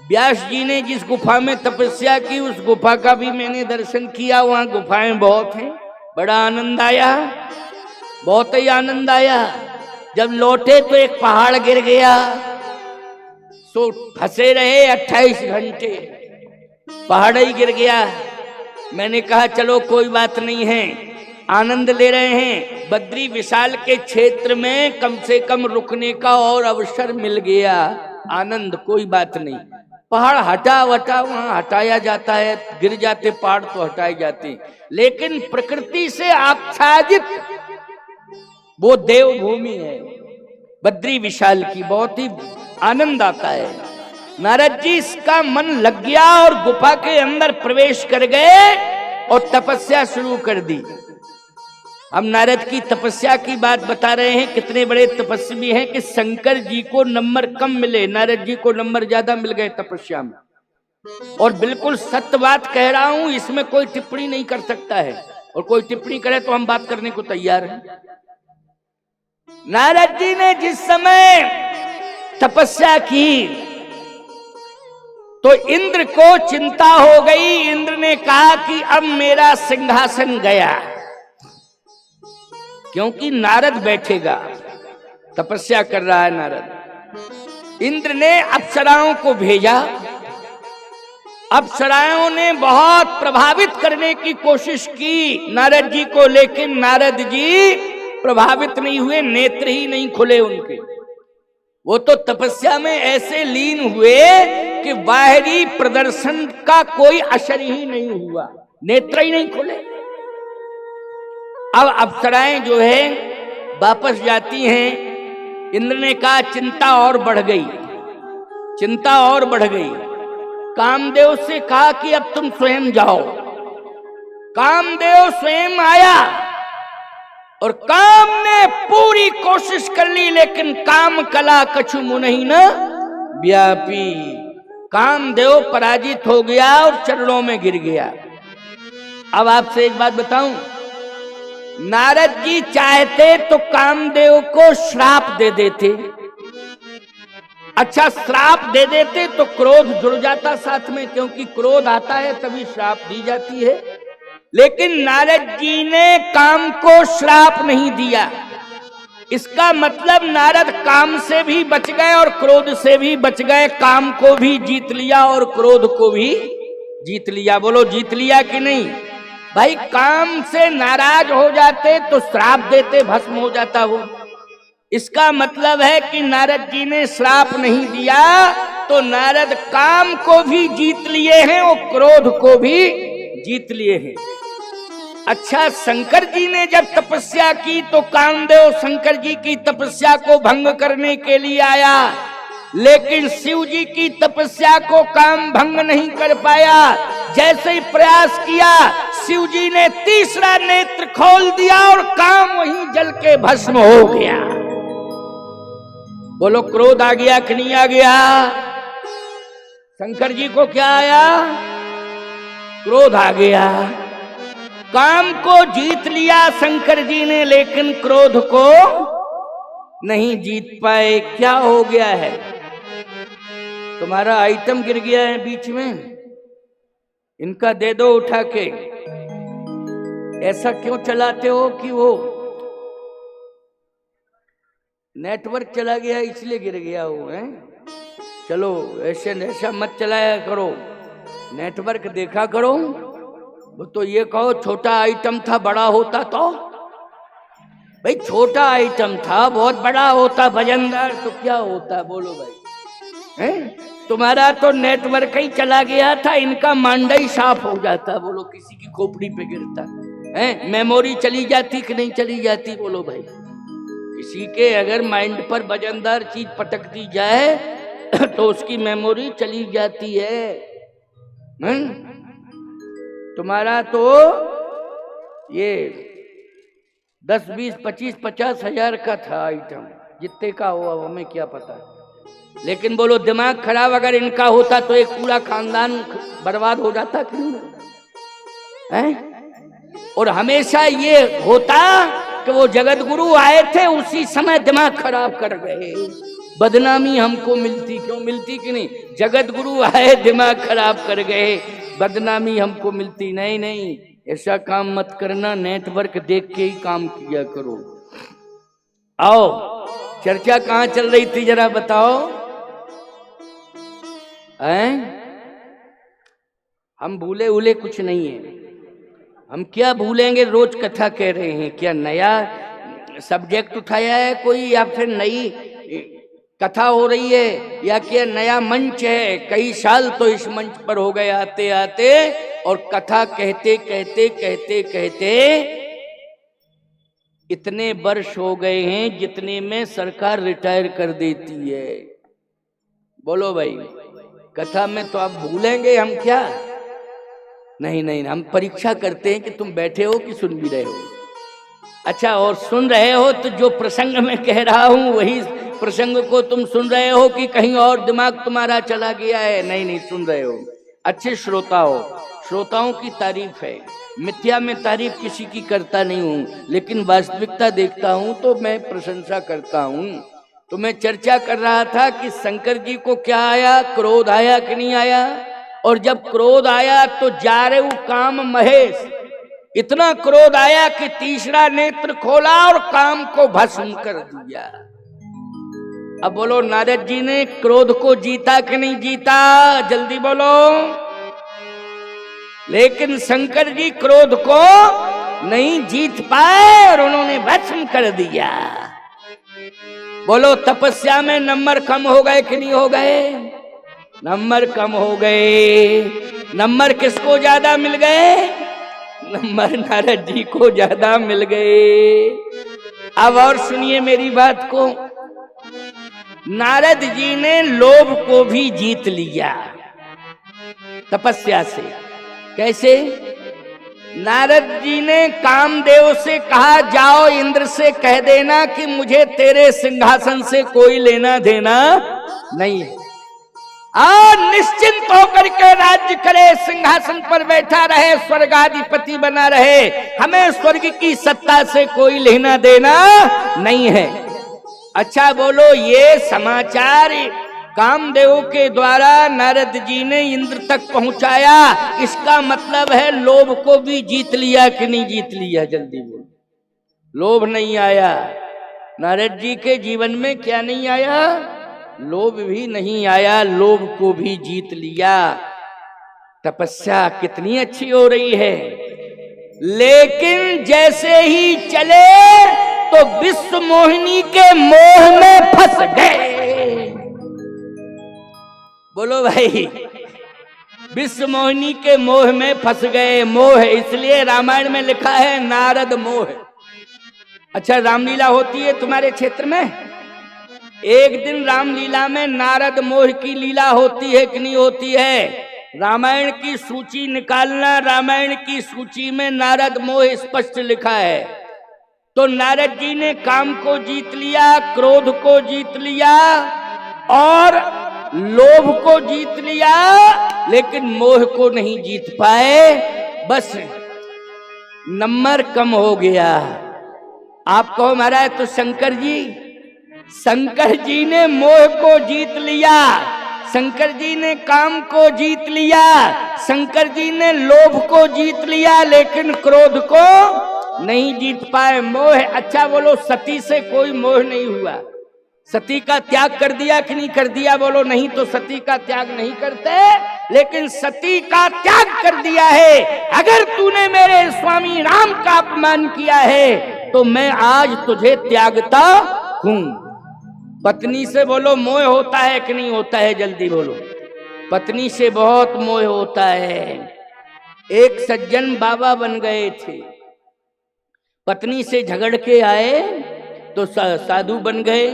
व्यास जी ने जिस गुफा में तपस्या की उस गुफा का भी मैंने दर्शन किया। वहां गुफाएं बहुत हैं, बड़ा आनंद आया, बहुत ही आनंद आया। जब लौटे तो एक पहाड़ गिर गया, तो फंसे रहे 28 घंटे, पहाड़ ही गिर गया। मैंने कहा चलो कोई बात नहीं है, आनंद ले रहे हैं, बद्री विशाल के क्षेत्र में कम से कम रुकने का और अवसर मिल गया, आनंद, कोई बात नहीं। पहाड़ हटा वटा वहां हटाया जाता है, गिर जाते पहाड़ तो हटाए जाते, लेकिन प्रकृति से आच्छादित वो देवभूमि है बद्री विशाल की, बहुत ही आनंद आता है। नारद जी इसका मन लग गया और गुफा के अंदर प्रवेश कर गए और तपस्या शुरू कर दी। हम नारद की तपस्या की बात बता रहे हैं, कितने बड़े तपस्वी हैं कि शंकर जी को नंबर कम मिले, नारद जी को नंबर ज्यादा मिल गए तपस्या में। और बिल्कुल सत्य बात कह रहा हूं, इसमें कोई टिप्पणी नहीं कर सकता है, और कोई टिप्पणी करे तो हम बात करने को तैयार हैं। नारद जी ने जिस समय तपस्या की तो इंद्र को चिंता हो गई। इंद्र ने कहा कि अब मेरा सिंहासन गया, क्योंकि नारद बैठेगा, तपस्या कर रहा है नारद। इंद्र ने अप्सराओं को भेजा। अप्सराओं ने बहुत प्रभावित करने की कोशिश की नारद जी को, लेकिन नारद जी प्रभावित नहीं हुए, नेत्र ही नहीं खुले उनके। वो तो तपस्या में ऐसे लीन हुए कि बाहरी प्रदर्शन का कोई असर ही नहीं हुआ, नेत्र ही नहीं खुले। अब अप्सराएं जो है वापस जाती हैं। इंद्र ने कहा चिंता और बढ़ गई, चिंता और बढ़ गई। कामदेव से कहा कि अब तुम स्वयं जाओ। कामदेव स्वयं आया और काम ने पूरी कोशिश कर ली, लेकिन काम कला कछु मुनहि न व्यापी। कामदेव पराजित हो गया और चरणों में गिर गया। अब आपसे एक बात बताऊं, नारद जी चाहते तो कामदेव को श्राप दे देते। अच्छा, श्राप दे देते तो क्रोध जुड़ जाता साथ में, क्योंकि क्रोध आता है तभी श्राप दी जाती है। लेकिन नारद जी ने काम को श्राप नहीं दिया। इसका मतलब नारद काम से भी बच गए और क्रोध से भी बच गए। काम को भी जीत लिया और क्रोध को भी जीत लिया। बोलो जीत लिया कि नहीं? भाई काम से नाराज हो जाते तो श्राप देते, भस्म हो जाता वो। इसका मतलब है कि नारद जी ने श्राप नहीं दिया, तो नारद काम को भी जीत लिए हैं और क्रोध को भी जीत लिए हैं। अच्छा, शंकर जी ने जब तपस्या की तो कामदेव शंकर जी की तपस्या को भंग करने के लिए आया, लेकिन शिव जी की तपस्या को काम भंग नहीं कर पाया। जैसे ही प्रयास किया, शिव जी ने तीसरा नेत्र खोल दिया और काम वहीं जल के भस्म हो गया। बोलो क्रोध आ गया कि नहीं आ गया? शंकर जी को क्या आया? क्रोध आ गया। काम को जीत लिया शंकर जी ने, लेकिन क्रोध को नहीं जीत पाए। क्या हो गया है? तुम्हारा आइटम गिर गया है बीच में, इनका दे दो उठा के। ऐसा क्यों चलाते हो कि वो नेटवर्क चला गया इसलिए गिर गया वो है? चलो ऐसा मत चलाया करो, नेटवर्क देखा करो। वो तो ये कहो छोटा आइटम था, बड़ा होता तो? भाई छोटा आइटम था, बहुत बड़ा होता भजनदार तो क्या होता? बोलो भाई, हैं? तुम्हारा तो नेटवर्क ही चला गया था, इनका मांडा ही साफ हो जाता। बोलो किसी की खोपड़ी पे गिरता है, मेमोरी चली जाती कि नहीं चली जाती? बोलो भाई, किसी के अगर माइंड पर वजनदार चीज पटक दी जाए तो उसकी मेमोरी चली जाती है। तुम्हारा तो ये 10, 20, 25, 50 हजार का था आइटम, जितने का हुआ हमें क्या पता। लेकिन बोलो दिमाग खराब अगर इनका होता तो एक पूरा खानदान बर्बाद हो जाता कि नहीं है? और हमेशा ये होता कि वो जगत गुरु आए थे, उसी समय दिमाग खराब कर गए, बदनामी हमको मिलती। क्यों मिलती कि नहीं? जगत गुरु आए, दिमाग खराब कर गए, बदनामी हमको मिलती। नहीं नहीं, ऐसा काम मत करना, नेटवर्क देख के ही काम किया करो। आओ, चर्चा कहाँ चल रही थी जरा बताओ? हम भूले उले कुछ नहीं है। हम क्या भूलेंगे? रोज कथा कह रहे हैं। क्या नया सब्जेक्ट उठाया है कोई, या फिर नई कथा हो रही है, या क्या नया मंच है? कई साल तो इस मंच पर हो गए आते आते, और कथा कहते कहते कहते कहते इतने वर्ष हो गए हैं जितने में सरकार रिटायर कर देती है। बोलो भाई, कथा में तो आप भूलेंगे हम क्या? नहीं नहीं, हम परीक्षा करते हैं कि तुम बैठे हो कि सुन भी रहे हो। अच्छा, और सुन रहे हो तो जो प्रसंग में कह रहा हूं वही प्रसंग को तुम सुन रहे हो कि कहीं और दिमाग तुम्हारा चला गया है? नहीं नहीं, सुन रहे हो। अच्छे श्रोता हो, श्रोताओं की तारीफ है। मिथ्या में तारीफ किसी की करता नहीं हूं, लेकिन वास्तविकता देखता हूं तो मैं प्रशंसा करता हूं। तो मैं चर्चा कर रहा था कि शंकर जी को क्या आया, क्रोध आया कि नहीं आया? और जब क्रोध आया तो जारेऊ काम महेश, इतना क्रोध आया कि तीसरा नेत्र खोला और काम को भस्म कर दिया। अब बोलो, नारद जी ने क्रोध को जीता कि नहीं जीता? जल्दी बोलो। लेकिन शंकर जी क्रोध को नहीं जीत पाए और उन्होंने भस्म कर दिया। बोलो, तपस्या में नंबर कम हो गए कि नहीं हो गए? नंबर कम हो गए। नंबर किसको ज्यादा मिल गए? नंबर नारद जी को ज्यादा मिल गए। अब और सुनिए मेरी बात को। नारद जी ने लोभ को भी जीत लिया तपस्या से। कैसे? नारद जी ने कामदेव से कहा, जाओ इंद्र से कह देना कि मुझे तेरे सिंहासन से कोई लेना देना नहीं है, और निश्चिंत होकर के राज्य करे, सिंहासन पर बैठा रहे, स्वर्गाधिपति बना रहे, हमें स्वर्ग की सत्ता से कोई लेना देना नहीं है। अच्छा बोलो, ये समाचार कामदेव के द्वारा नारद जी ने इंद्र तक पहुंचाया, इसका मतलब है लोभ को भी जीत लिया कि नहीं जीत लिया? जल्दी बोलो। लोभ नहीं आया नारद जी के जीवन में। क्या नहीं आया? लोभ भी नहीं आया, लोभ को भी जीत लिया। तपस्या कितनी अच्छी हो रही है। लेकिन जैसे ही चले तो विश्व मोहिनी के मोह में फंस गए। बोलो भाई, विश्व मोहिनी के मोह में फंस गए। मोह इसलिए रामायण में लिखा है नारद मोह। अच्छा, रामलीला होती है तुम्हारे क्षेत्र में? एक दिन रामलीला में नारद मोह की लीला होती है कि नहीं होती है? रामायण की सूची निकालना, रामायण की सूची में नारद मोह स्पष्ट लिखा है। तो नारद जी ने काम को जीत लिया, क्रोध को जीत लिया और लोभ को जीत लिया, लेकिन मोह को नहीं जीत पाए। बस नंबर कम हो गया। आप कहो महाराज तो शंकर जी ने मोह को जीत लिया, शंकर जी ने काम को जीत लिया, शंकर जी ने लोभ को जीत लिया, लेकिन क्रोध को नहीं जीत पाए। मोह, अच्छा बोलो, सती से कोई मोह नहीं हुआ? सती का त्याग कर दिया कि नहीं कर दिया? बोलो। नहीं तो सती का त्याग नहीं करते, लेकिन सती का त्याग कर दिया है। अगर तूने मेरे स्वामी राम का अपमान किया है तो मैं आज तुझे त्यागता हूं। पत्नी से बोलो मोह होता है कि नहीं होता है? जल्दी बोलो। पत्नी से बहुत मोह होता है। एक सज्जन बाबा बन गए थे, पत्नी से झगड़ के आए तो साधु बन गए।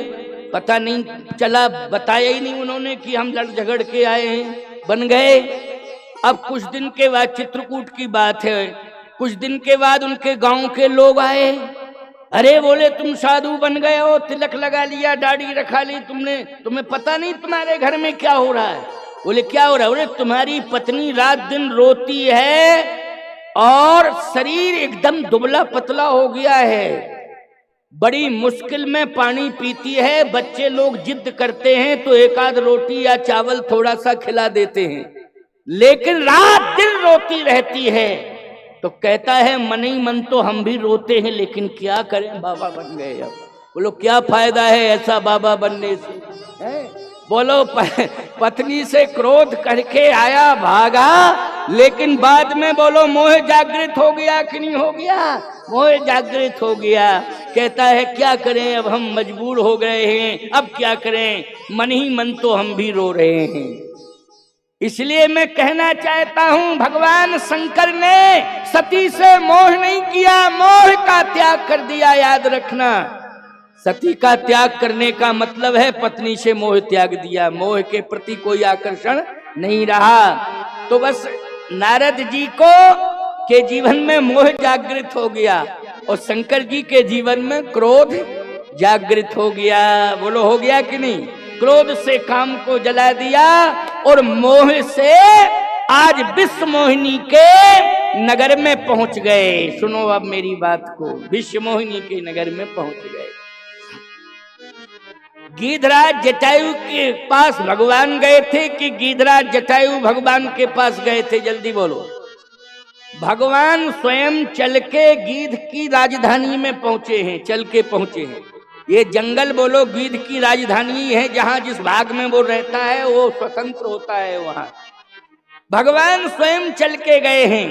पता नहीं चला, बताया ही नहीं उन्होंने कि हम लड़ झगड़ के आए हैं, बन गए। अब कुछ दिन के बाद, चित्रकूट की बात है, कुछ दिन के बाद उनके गांव के लोग आए। अरे बोले, तुम साधु बन गए हो, तिलक लगा लिया, दाढ़ी रखा ली तुमने, तुम्हें पता नहीं तुम्हारे घर में क्या हो रहा है? बोले क्या हो रहा है? बोले तुम्हारी पत्नी रात दिन रोती है और शरीर एकदम दुबला पतला हो गया है, बड़ी मुश्किल में पानी पीती है, बच्चे लोग जिद करते हैं तो एक आध रोटी या चावल थोड़ा सा खिला देते हैं, लेकिन रात दिन रोती रहती है। तो कहता है मन ही मन तो हम भी रोते हैं, लेकिन क्या करें, बाबा बन गए। अब बोलो क्या फायदा है ऐसा बाबा बनने से, है? बोलो पत्नी से क्रोध करके आया, भागा, लेकिन बाद में बोलो मोह जागृत हो गया कि नहीं हो गया? मोह जागृत हो गया। कहता है क्या करें, अब हम मजबूर हो गए हैं, अब क्या करें, मन ही मन तो हम भी रो रहे हैं। इसलिए मैं कहना चाहता हूं, भगवान शंकर ने सती से मोह नहीं किया, मोह का त्याग कर दिया। याद रखना, सती का त्याग करने का मतलब है पत्नी से मोह त्याग दिया, मोह के प्रति कोई आकर्षण नहीं रहा। तो बस नारद जी को के जीवन में मोह जागृत हो गया और शंकर जी के जीवन में क्रोध जागृत हो गया। बोलो हो गया कि नहीं? क्रोध से काम को जला दिया और मोह से आज विश्व मोहिनी के नगर में पहुंच गए। सुनो अब मेरी बात को, विश्व मोहिनी के नगर में पहुंच गए। गिरिराज जटायु के पास भगवान गए थे कि गिरिराज जटायु भगवान के पास गए थे? जल्दी बोलो। भगवान स्वयं चल के गिद्ध की राजधानी में पहुंचे हैं, चल के पहुंचे हैं। ये जंगल बोलो गिद्ध की राजधानी है, जहां जिस भाग में वो रहता है वो स्वतंत्र होता है। वहां भगवान स्वयं चल के गए हैं,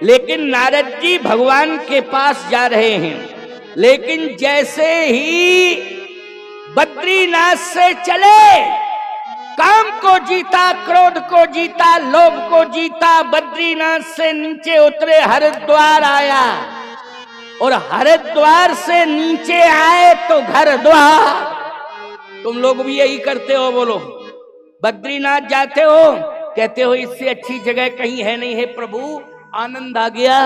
लेकिन नारद जी भगवान के पास जा रहे हैं। लेकिन जैसे ही बद्रीनाथ से चले, काम को जीता, क्रोध को जीता, लोभ को जीता, बद्रीनाथ से नीचे उतरे, हरिद्वार आया और हरिद्वार से नीचे आए तो घर द्वार। तुम लोग भी यही करते हो? बोलो, बद्रीनाथ जाते हो, कहते हो इससे अच्छी जगह कहीं है नहीं है प्रभु, आनंद आ गया,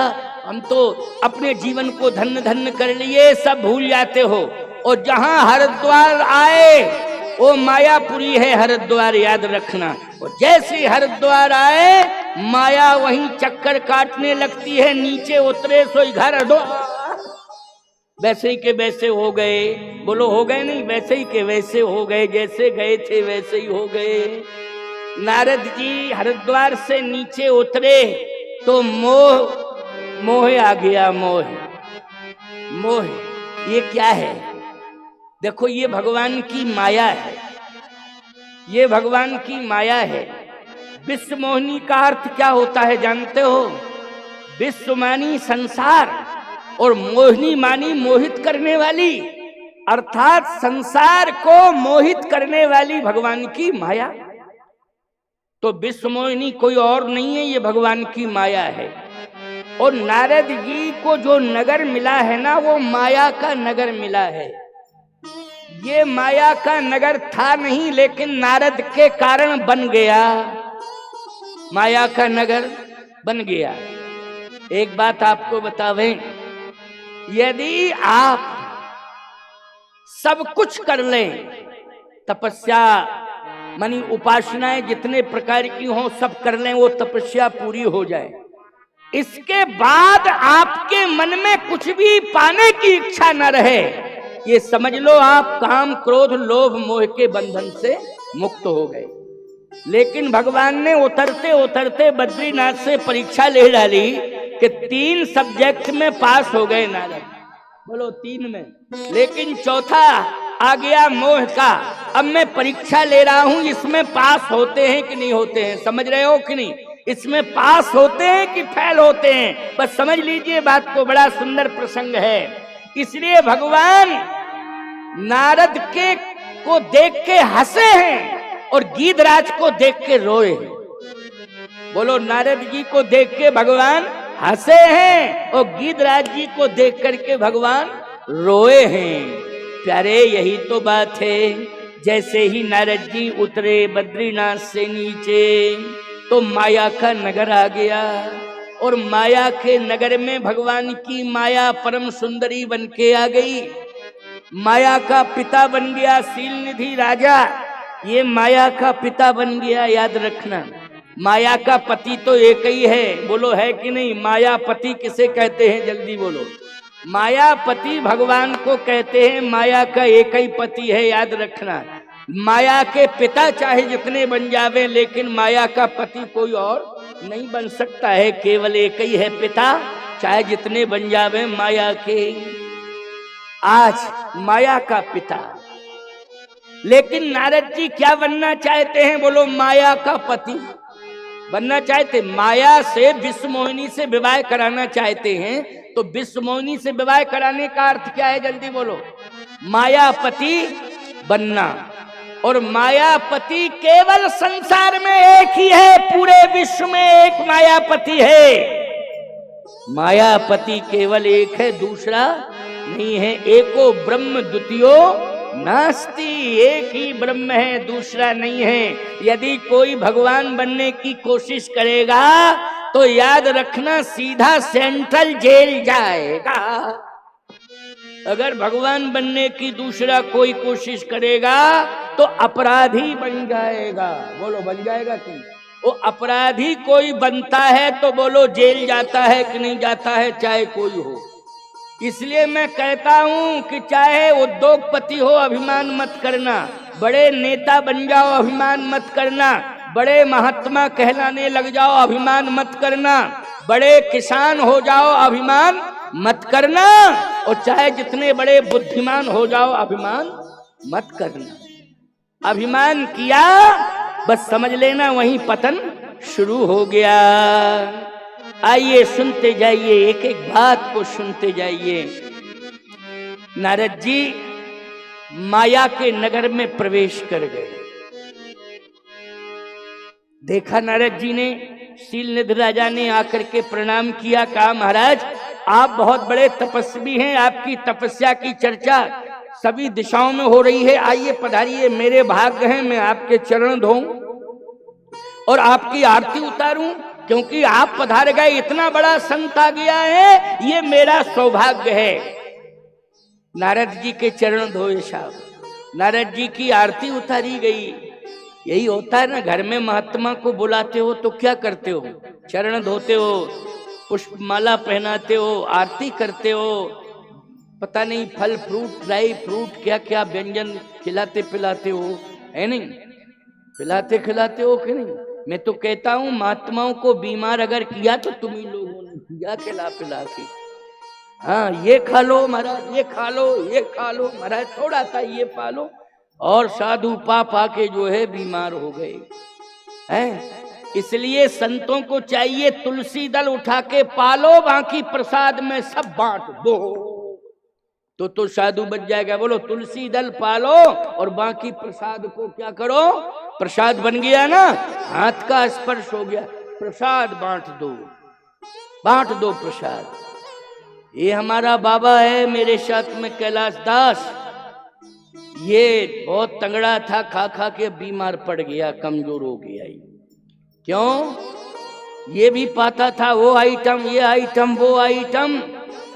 हम तो अपने जीवन को धन्य धन्य कर लिए, सब भूल जाते हो। और जहां हरिद्वार आए वो मायापुरी है हरिद्वार, याद रखना। और जैसे हरिद्वार आए माया वहीं चक्कर काटने लगती है, नीचे उतरे सोई घर द्वार। वैसे ही के वैसे हो गए। बोलो हो गए नहीं? वैसे ही के वैसे हो गए, जैसे गए थे वैसे ही हो गए। नारद जी हरिद्वार से नीचे उतरे तो मोह आ गया। मोह ये क्या है? देखो, ये भगवान की माया है, ये भगवान की माया है। विश्व मोहिनी का अर्थ क्या होता है जानते हो? विश्व मानी संसार और मोहिनी मानी मोहित करने वाली, अर्थात संसार को मोहित करने वाली भगवान की माया। तो विश्व मोहिनी कोई और नहीं है, ये भगवान की माया है। और नारद जी को जो नगर मिला है ना, वो माया का नगर मिला है। ये माया का नगर था नहीं, लेकिन नारद के कारण बन गया, माया का नगर बन गया। एक बात आपको बतावें, यदि आप सब कुछ कर लें, तपस्या मानी उपासनाएं जितने प्रकार की हो सब कर लें, वो तपस्या पूरी हो जाए, इसके बाद आपके मन में कुछ भी पाने की इच्छा न रहे, ये समझ लो आप काम क्रोध लोभ मोह के बंधन से मुक्त हो गए। लेकिन भगवान ने उतरते उतरते बद्रीनाथ से परीक्षा ले डाली कि 3 सब्जेक्ट में पास हो गए नारद। बोलो 3 में, लेकिन चौथा आ गया मोह का। अब मैं परीक्षा ले रहा हूं, इसमें पास होते हैं कि नहीं होते हैं? समझ रहे हो कि नहीं? इसमें पास होते हैं कि फेल होते हैं? बस समझ लीजिए बात को, बड़ा सुंदर प्रसंग है। इसलिए भगवान नारद के को देख के हंसे हैं और गिरिराज को देख के रोए हैं। बोलो, नारद जी को देख के भगवान हंसे हैं और गिरिराज जी को देख करके भगवान रोए हैं। प्यारे, यही तो बात है। जैसे ही नारद जी उतरे बद्रीनाथ से नीचे तो माया का नगर आ गया और माया के नगर में भगवान की माया परम सुंदरी बन के आ गई। माया का पिता बन गया शील निधि राजा, ये माया का पिता बन गया। याद रखना, माया का पति तो एक ही है। बोलो है कि नहीं? मायापति किसे कहते हैं? जल्दी बोलो। मायापति भगवान को कहते हैं, माया का एक ही पति है। याद रखना, माया के पिता चाहे जितने बन जावे, लेकिन माया का पति कोई और नहीं बन सकता है। केवल एक ही है पिता, चाहे जितने बन जावे माया के। आज माया का पिता, लेकिन नारद जी क्या बनना चाहते हैं? बोलो, माया का पति बनना चाहते। माया से विश्व मोहिनी से विवाह कराना चाहते हैं, तो विश्व मोहिनी से विवाह कराने का अर्थ क्या है? जल्दी बोलो। मायापति बनना। और मायापति केवल संसार में एक ही है, पूरे विश्व में एक मायापति है। मायापति केवल एक है, दूसरा नहीं है। एको ब्रह्म द्वितीयो नास्ति, एक ही ब्रह्म है, दूसरा नहीं है। यदि कोई भगवान बनने की कोशिश करेगा तो याद रखना सीधा सेंट्रल जेल जाएगा। अगर भगवान बनने की दूसरा कोई कोशिश करेगा तो अपराधी बन जाएगा। बोलो बन जाएगा कि वो अपराधी कोई बनता है तो बोलो जेल जाता है कि नहीं जाता है, चाहे कोई हो। इसलिए मैं कहता हूं कि चाहे उद्योगपति हो अभिमान मत करना, बड़े नेता बन जाओ अभिमान मत करना, बड़े महात्मा कहलाने लग जाओ अभिमान मत करना, बड़े किसान हो जाओ अभिमान मत करना, और चाहे जितने बड़े बुद्धिमान हो जाओ अभिमान मत करना। अभिमान किया बस समझ लेना वहीं पतन शुरू हो गया। आइए सुनते जाइए, एक एक बात को सुनते जाइए। नारद जी माया के नगर में प्रवेश कर गए। देखा नारद जी ने, शीलनिधि राजा ने आकर के प्रणाम किया, कहा महाराज आप बहुत बड़े तपस्वी हैं, आपकी तपस्या की चर्चा सभी दिशाओं में हो रही है, आइए पधारिए, मेरे भाग्य हैं मैं आपके चरण धोऊं और आपकी आरती उतारूं, क्योंकि आप पधार गए, इतना बड़ा संत आ गया है, ये मेरा सौभाग्य है। नारद जी के चरण धोए साहब, नारद जी की आरती उतारी गई। यही होता है ना, घर में महात्मा को बुलाते हो तो क्या करते हो, चरण धोते हो, पुष्पमाला पहनाते हो, आरती करते हो, पता नहीं फल फ्रूट ड्राई फ्रूट क्या क्या व्यंजन खिलाते पिलाते हो, है नहीं, पिलाते खिलाते हो कि नहीं। मैं तो कहता हूँ महात्माओं को बीमार अगर किया तो तुम ही लोगों ने किया, खिला पिला के। हाँ ये खा लो महाराज, ये खा लो, ये खा लो महाराज, थोड़ा सा ये पा लो, और साधु पा के जो है बीमार हो गए हैं। इसलिए संतों को चाहिए तुलसी दल उठा के पालो, बाकी प्रसाद में सब बांट दो, तो साधु बच जाएगा। बोलो तुलसी दल पालो और बाकी प्रसाद को क्या करो, प्रसाद बन गया ना, हाथ का स्पर्श हो गया, प्रसाद बांट दो प्रसाद। ये हमारा बाबा है मेरे साथ में कैलाश दास, ये बहुत तगड़ा था, खा खा के बीमार पड़ गया, कमजोर हो गया। क्यों? ये भी पाता था वो आइटम, ये आइटम, वो आइटम।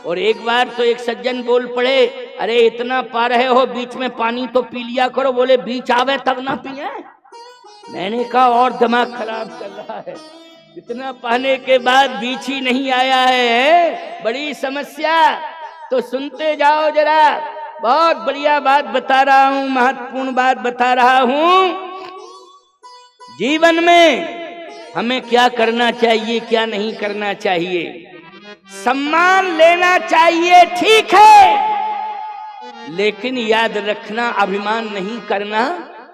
और एक बार तो एक सज्जन बोल पड़े, अरे इतना पा रहे हो, बीच में पानी तो पी लिया करो। बोले बीच आवे तब ना पिए। मैंने कहा और दिमाग खराब कर रहा है, इतना पाने के बाद बीच ही नहीं आया है, बड़ी समस्या। तो सुनते जाओ जरा, बहुत बढ़िया बात बता रहा हूं, महत्वपूर्ण बात बता रहा हूं। जीवन में हमें क्या करना चाहिए, क्या नहीं करना चाहिए। सम्मान लेना चाहिए, ठीक है, लेकिन याद रखना अभिमान नहीं करना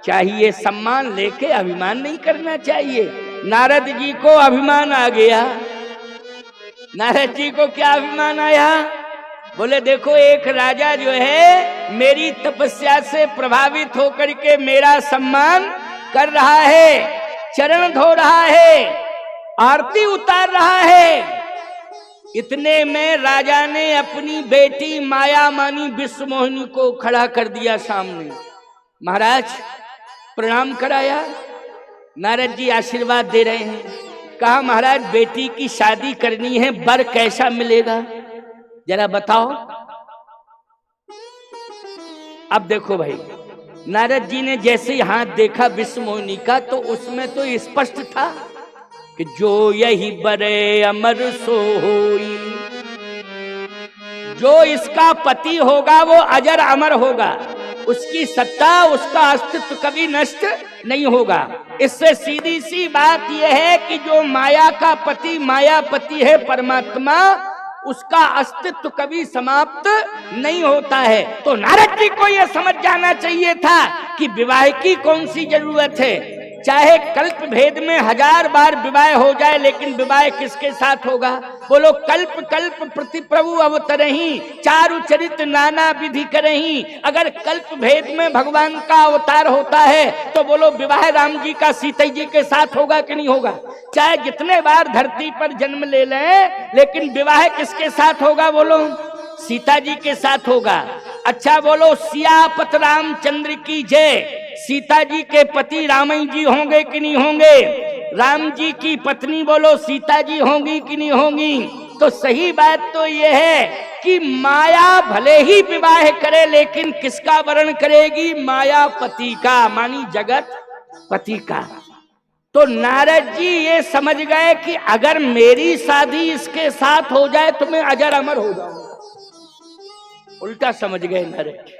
चाहिए। सम्मान लेके अभिमान नहीं करना चाहिए। नारद जी को अभिमान आ गया। नारद जी को क्या अभिमान आया? बोले देखो एक राजा जो है मेरी तपस्या से प्रभावित होकर के मेरा सम्मान कर रहा है, चरण धो रहा है, आरती उतार रहा है। इतने में राजा ने अपनी बेटी माया मानी विश्व मोहिनी को खड़ा कर दिया सामने। महाराज प्रणाम कराया, नारद जी आशीर्वाद दे रहे हैं। कहा महाराज बेटी की शादी करनी है, वर कैसा मिलेगा जरा बताओ। अब देखो भाई, नारद जी ने जैसे ही हाथ देखा विश्व मोहिनी का, तो उसमें तो स्पष्ट था कि जो यही बरे अमर सोई, जो इसका पति होगा वो अजर अमर होगा, उसकी सत्ता उसका अस्तित्व कभी नष्ट नहीं होगा। इससे सीधी सी बात यह है कि जो माया का पति मायापति है परमात्मा, उसका अस्तित्व कभी समाप्त नहीं होता है। तो नारद जी को यह समझ जाना चाहिए था कि विवाह की कौन सी जरूरत है, चाहे कल्प भेद में 1000 बार विवाह हो जाए, लेकिन विवाह किसके साथ होगा? बोलो कल्प कल्प प्रति प्रभु अवतरही, चारु चरित नाना विधि करही। अगर कल्प भेद में भगवान का अवतार होता है तो बोलो विवाह राम जी का सीता जी के साथ होगा कि नहीं होगा? चाहे जितने बार धरती पर जन्म ले लें, लेकिन विवाह किसके साथ होगा? बोलो सीता जी के साथ होगा। अच्छा बोलो सियापत रामचंद्र की जय। सीता जी के पति रामई जी होंगे कि नहीं होंगे? राम जी की पत्नी बोलो सीता जी होंगी कि नहीं होंगी? तो सही बात तो यह है कि माया भले ही विवाह करे, लेकिन किसका वर्ण करेगी? मायापति का, मानी जगत पति का। तो नारद जी ये समझ गए कि अगर मेरी शादी इसके साथ हो जाए तो मैं अजर अमर हो जाऊंगा। उल्टा समझ गए नारद जी,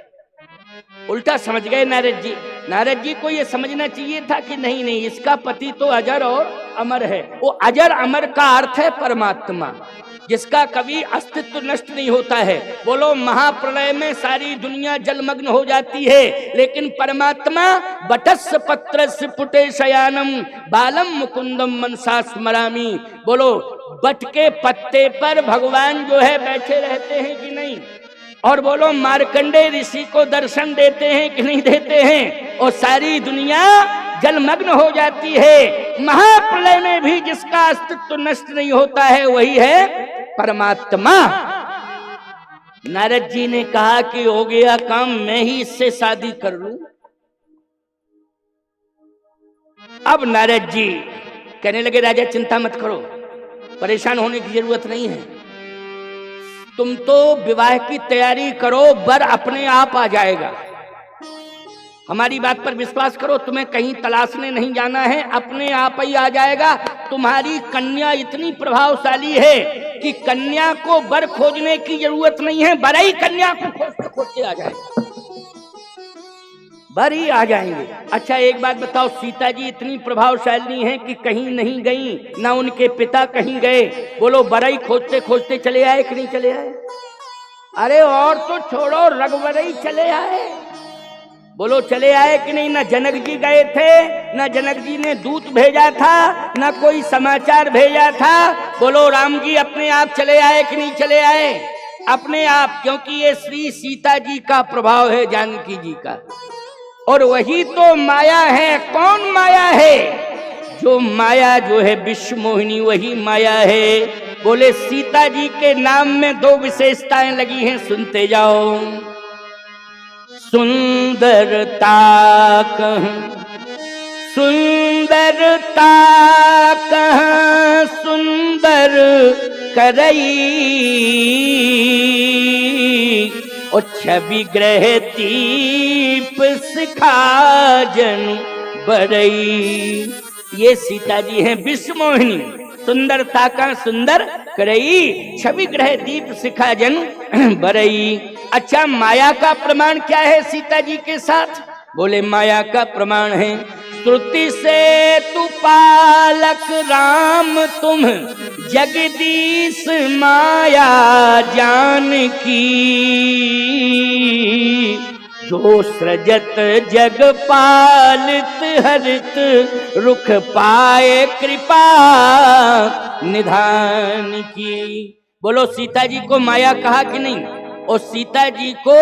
उल्टा समझ गए नारद जी। नारद जी को यह समझना चाहिए था कि नहीं नहीं, इसका पति तो अजर और अमर है। वो अजर अमर का अर्थ है परमात्मा, जिसका कभी अस्तित्व नष्ट नहीं होता है। बोलो महाप्रलय में सारी दुनिया जलमग्न हो जाती है, लेकिन परमात्मा बटस्य पत्रस्य पुटे शयानम बालम मुकुंदम मनसा स्मरामि। बोलो बट के पत्ते पर भगवान जो है बैठे रहते हैं कि नहीं? और बोलो मार्कंडे ऋषि को दर्शन देते हैं कि नहीं देते हैं? और सारी दुनिया जलमग्न हो जाती है। महाप्रलय में भी जिसका अस्तित्व नष्ट नहीं होता है वही है परमात्मा। नारद जी ने कहा कि हो गया काम, मैं ही इससे शादी कर लूं। अब नारद जी कहने लगे राजा चिंता मत करो, परेशान होने की जरूरत नहीं है। तुम तो विवाह की तैयारी करो, वर अपने आप आ जाएगा। हमारी बात पर विश्वास करो, तुम्हें कहीं तलाशने नहीं जाना है, अपने आप ही आ जाएगा। तुम्हारी कन्या इतनी प्रभावशाली है कि कन्या को वर खोजने की जरूरत नहीं है, वर ही कन्या को खोजते खोजते आ जाएगा, वर ही आ जाएंगे। अच्छा एक बात बताओ, सीता जी इतनी प्रभावशाली हैं कि कहीं नहीं गई, ना उनके पिता कहीं गए। बोलो वर ही खोजते खोजते चले आए कि नहीं चले आए? अरे और तो छोड़ो, रघुवर ही चले आए। बोलो चले आए कि नहीं? ना जनक जी गए थे, ना जनक जी ने दूत भेजा था, ना कोई समाचार भेजा था। बोलो राम जी अपने आप चले आए कि नहीं चले आए? अपने आप, क्योंकि ये श्री सीता जी का प्रभाव है, जानकी जी का। और वही तो माया है। कौन माया है? जो माया जो है विश्व मोहिनी, वही माया है। बोले सीता जी के नाम में 2 विशेषताएं लगी हैं, सुनते जाओ। सुंदरता कह, सुंदरता कह सुंदर करई, और छवि ग्रह दीप सिखा जन बरई। ये सीता जी हैं विश्व मोहिनी, सुंदरता का सुंदर करई, छवि ग्रह दीप सिखा जन बरई। अच्छा माया का प्रमाण क्या है सीता जी के साथ? बोले माया का प्रमाण है श्रुति से तू पालक राम तुम जगदीश माया जानकी, जो सृजत जग पालित हरित रुख पाए कृपा निधान की। बोलो सीता जी को माया कहा कि नहीं? और सीता जी को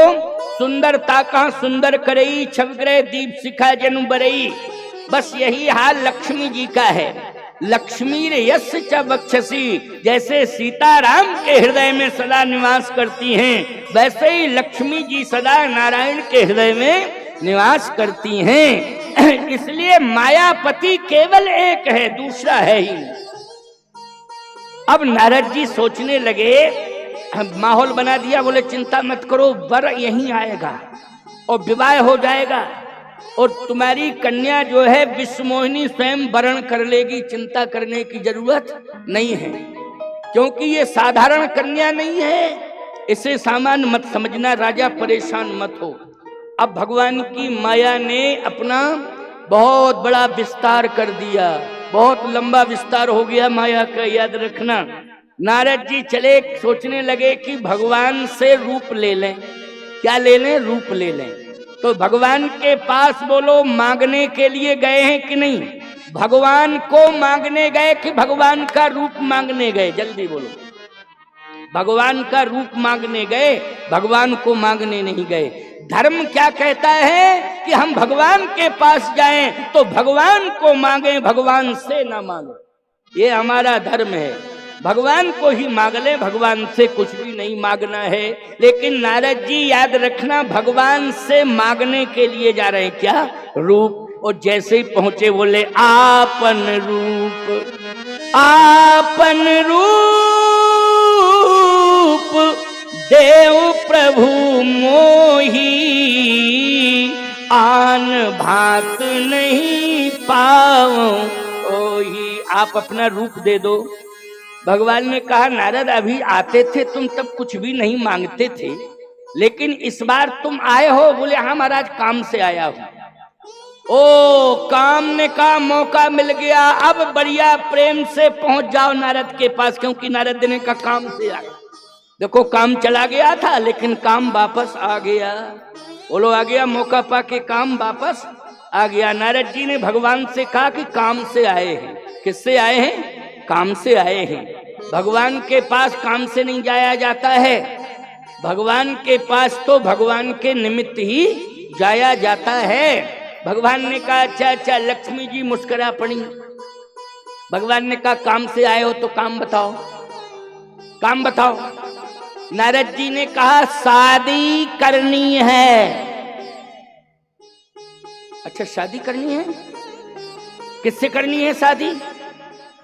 सुंदरता कहा सुंदर करई, छवग्रह दीप सिखा जनु बरई। बस यही हाल लक्ष्मी जी का है। लक्ष्मी यश च बक्षसी, जैसे सीता राम के हृदय में सदा निवास करती हैं, वैसे ही लक्ष्मी जी सदा नारायण के हृदय में निवास करती हैं। इसलिए मायापति केवल एक है, दूसरा है ही। अब नारद जी सोचने लगे, माहौल बना दिया। बोले चिंता मत करो, वर यहीं आएगा और विवाह हो जाएगा, और तुम्हारी कन्या जो है विश्वमोहिनी स्वयं वरण कर लेगी, चिंता करने की जरूरत नहीं है। क्योंकि ये साधारण कन्या नहीं है, इसे सामान्य मत समझना, राजा परेशान मत हो। अब भगवान की माया ने अपना बहुत बड़ा विस्तार कर दिया, बहुत लंबा विस्तार हो गया माया का, याद रखना। नारद जी चले सोचने लगे कि भगवान से रूप ले लें। क्या ले लें? रूप ले लें। तो भगवान के पास बोलो मांगने के लिए गए हैं कि नहीं? भगवान को मांगने गए कि भगवान का रूप मांगने गए? जल्दी बोलो। भगवान का रूप मांगने गए, भगवान को मांगने नहीं गए। धर्म क्या कहता है कि हम भगवान के पास जाएं तो भगवान को मांगे, भगवान से ना मांगे। ये हमारा धर्म है, भगवान को ही मांग ले, भगवान से कुछ भी नहीं मांगना है। लेकिन नारद जी याद रखना, भगवान से मांगने के लिए जा रहे हैं क्या? रूप। और जैसे ही पहुंचे बोले आपन रूप, आपन रूप देव प्रभु मोही, आन भात नहीं पाओ ओही। आप अपना रूप दे दो। भगवान ने कहा नारद अभी आते थे तुम तब कुछ भी नहीं मांगते थे, लेकिन इस बार तुम आए हो। बोले हाँ महाराज काम से आया हूं। ओ काम ने का मौका मिल गया, अब बढ़िया प्रेम से पहुंच जाओ नारद के पास, क्योंकि नारद ने का काम से आया। देखो काम चला गया था लेकिन काम वापस आ गया। बोलो आ गया, मौका पाके काम वापस आ गया। नारद जी ने भगवान से कहा कि काम से आए हैं। किससे आए हैं? काम से आए हैं। भगवान के पास काम से नहीं जाया जाता है, भगवान के पास तो भगवान के निमित्त ही जाया जाता है। भगवान ने कहा अच्छा अच्छा। लक्ष्मी जी मुस्कुरा पड़ी। भगवान ने कहा काम से आए हो तो काम बताओ, काम बताओ। नारद जी ने कहा शादी करनी है। अच्छा शादी करनी है? किससे करनी है शादी?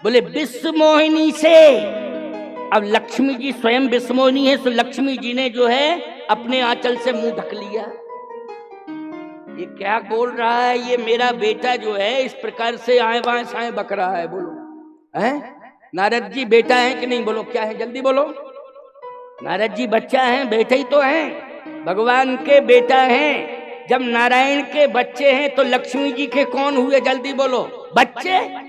बोले विश्व मोहिनी से। अब लक्ष्मी जी स्वयं विश्व मोहिनी है, तो लक्ष्मी जी ने जो है अपने आंचल से मुंह ढक लिया। ये क्या बोल रहा है? ये मेरा बेटा जो है इस प्रकार से आए बाएं साए बक रहा है। बोलो हैं नारद जी बेटा है कि नहीं? बोलो क्या है? जल्दी बोलो। नारद जी बच्चा हैं, बेटे ही तो हैं, भगवान के बेटा हैं। जब नारायण के बच्चे हैं तो लक्ष्मी जी के कौन हुए? जल्दी बोलो। बच्चे।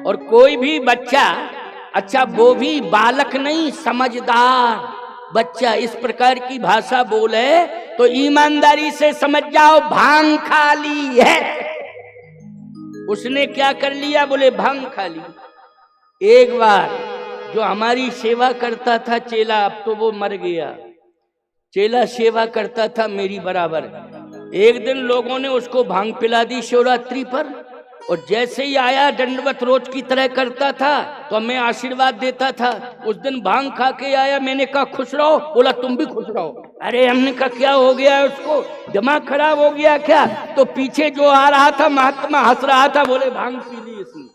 और कोई भी बच्चा, अच्छा वो भी बालक नहीं, समझदार बच्चा इस प्रकार की भाषा बोले तो ईमानदारी से समझ जाओ भांग खा ली है। उसने क्या कर लिया? बोले भांग खा ली। एक बार जो हमारी सेवा करता था चेला, अब तो वो मर गया, चेला सेवा करता था मेरी बराबर। एक दिन लोगों ने उसको भांग पिला दी शिवरात्रि पर, और जैसे ही आया दंडवत रोज की तरह करता था तो हमें आशीर्वाद देता था। उस दिन भांग खा के आया, मैंने कहा खुश रहो। बोला तुम भी खुश रहो। अरे हमने कहा क्या हो गया है उसको, दिमाग खराब हो गया क्या? तो पीछे जो आ रहा था महात्मा हंस रहा था। बोले भांग पी ली इसने,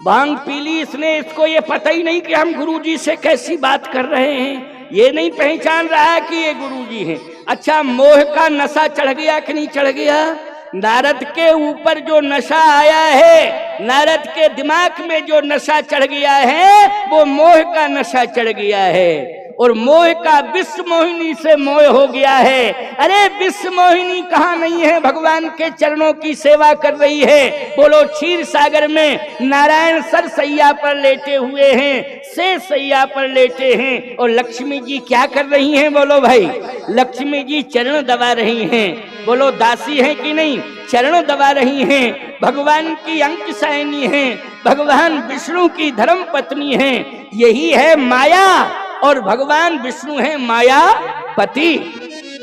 भांग पी ली इसने। इसको ये पता ही नहीं कि हम गुरुजी से कैसी बात कर रहे हैं, ये नहीं पहचान रहा है कि ये गुरुजी हैं। अच्छा मोह का नशा चढ़ गया कि नहीं चढ़ गया? नारद के ऊपर जो नशा आया है, नारद के दिमाग में जो नशा चढ़ गया है, वो मोह का नशा चढ़ गया है। और मोह का विश्व मोहिनी से मोह हो गया है। अरे विश्व मोहिनी कहाँ नहीं है, भगवान के चरणों की सेवा कर रही है। बोलो क्षीर सागर में नारायण सर सैया पर लेटे हुए हैं, से सैया पर लेटे हैं, और लक्ष्मी जी क्या कर रही हैं? बोलो भाई, लक्ष्मी जी चरण दबा रही हैं। बोलो दासी है कि नहीं? चरण दबा रही हैं। भगवान की अंक सायनी है, भगवान विष्णु की धर्म पत्नी है। यही है माया, और भगवान विष्णु है मायापति।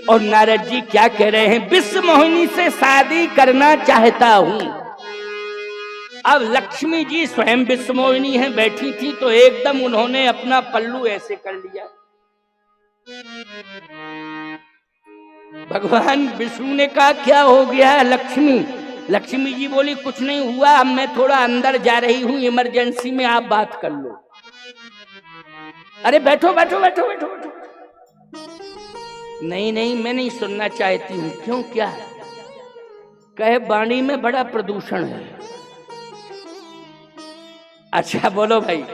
और नारद जी क्या कह रहे हैं? विश्व मोहिनी से शादी करना चाहता हूं। अब लक्ष्मी जी स्वयं विश्व मोहिनी है, बैठी थी तो एकदम उन्होंने अपना पल्लू ऐसे कर लिया। भगवान विष्णु ने कहा क्या हो गया है लक्ष्मी? लक्ष्मी जी बोली कुछ नहीं हुआ, अब मैं थोड़ा अंदर जा रही हूं इमरजेंसी में, आप बात कर लो। अरे बैठो बैठो बैठो बैठो बैठो। नहीं नहीं मैं नहीं सुनना चाहती हूं। क्यों, क्या है? कहे वाणी में बड़ा प्रदूषण है। अच्छा बोलो भाई,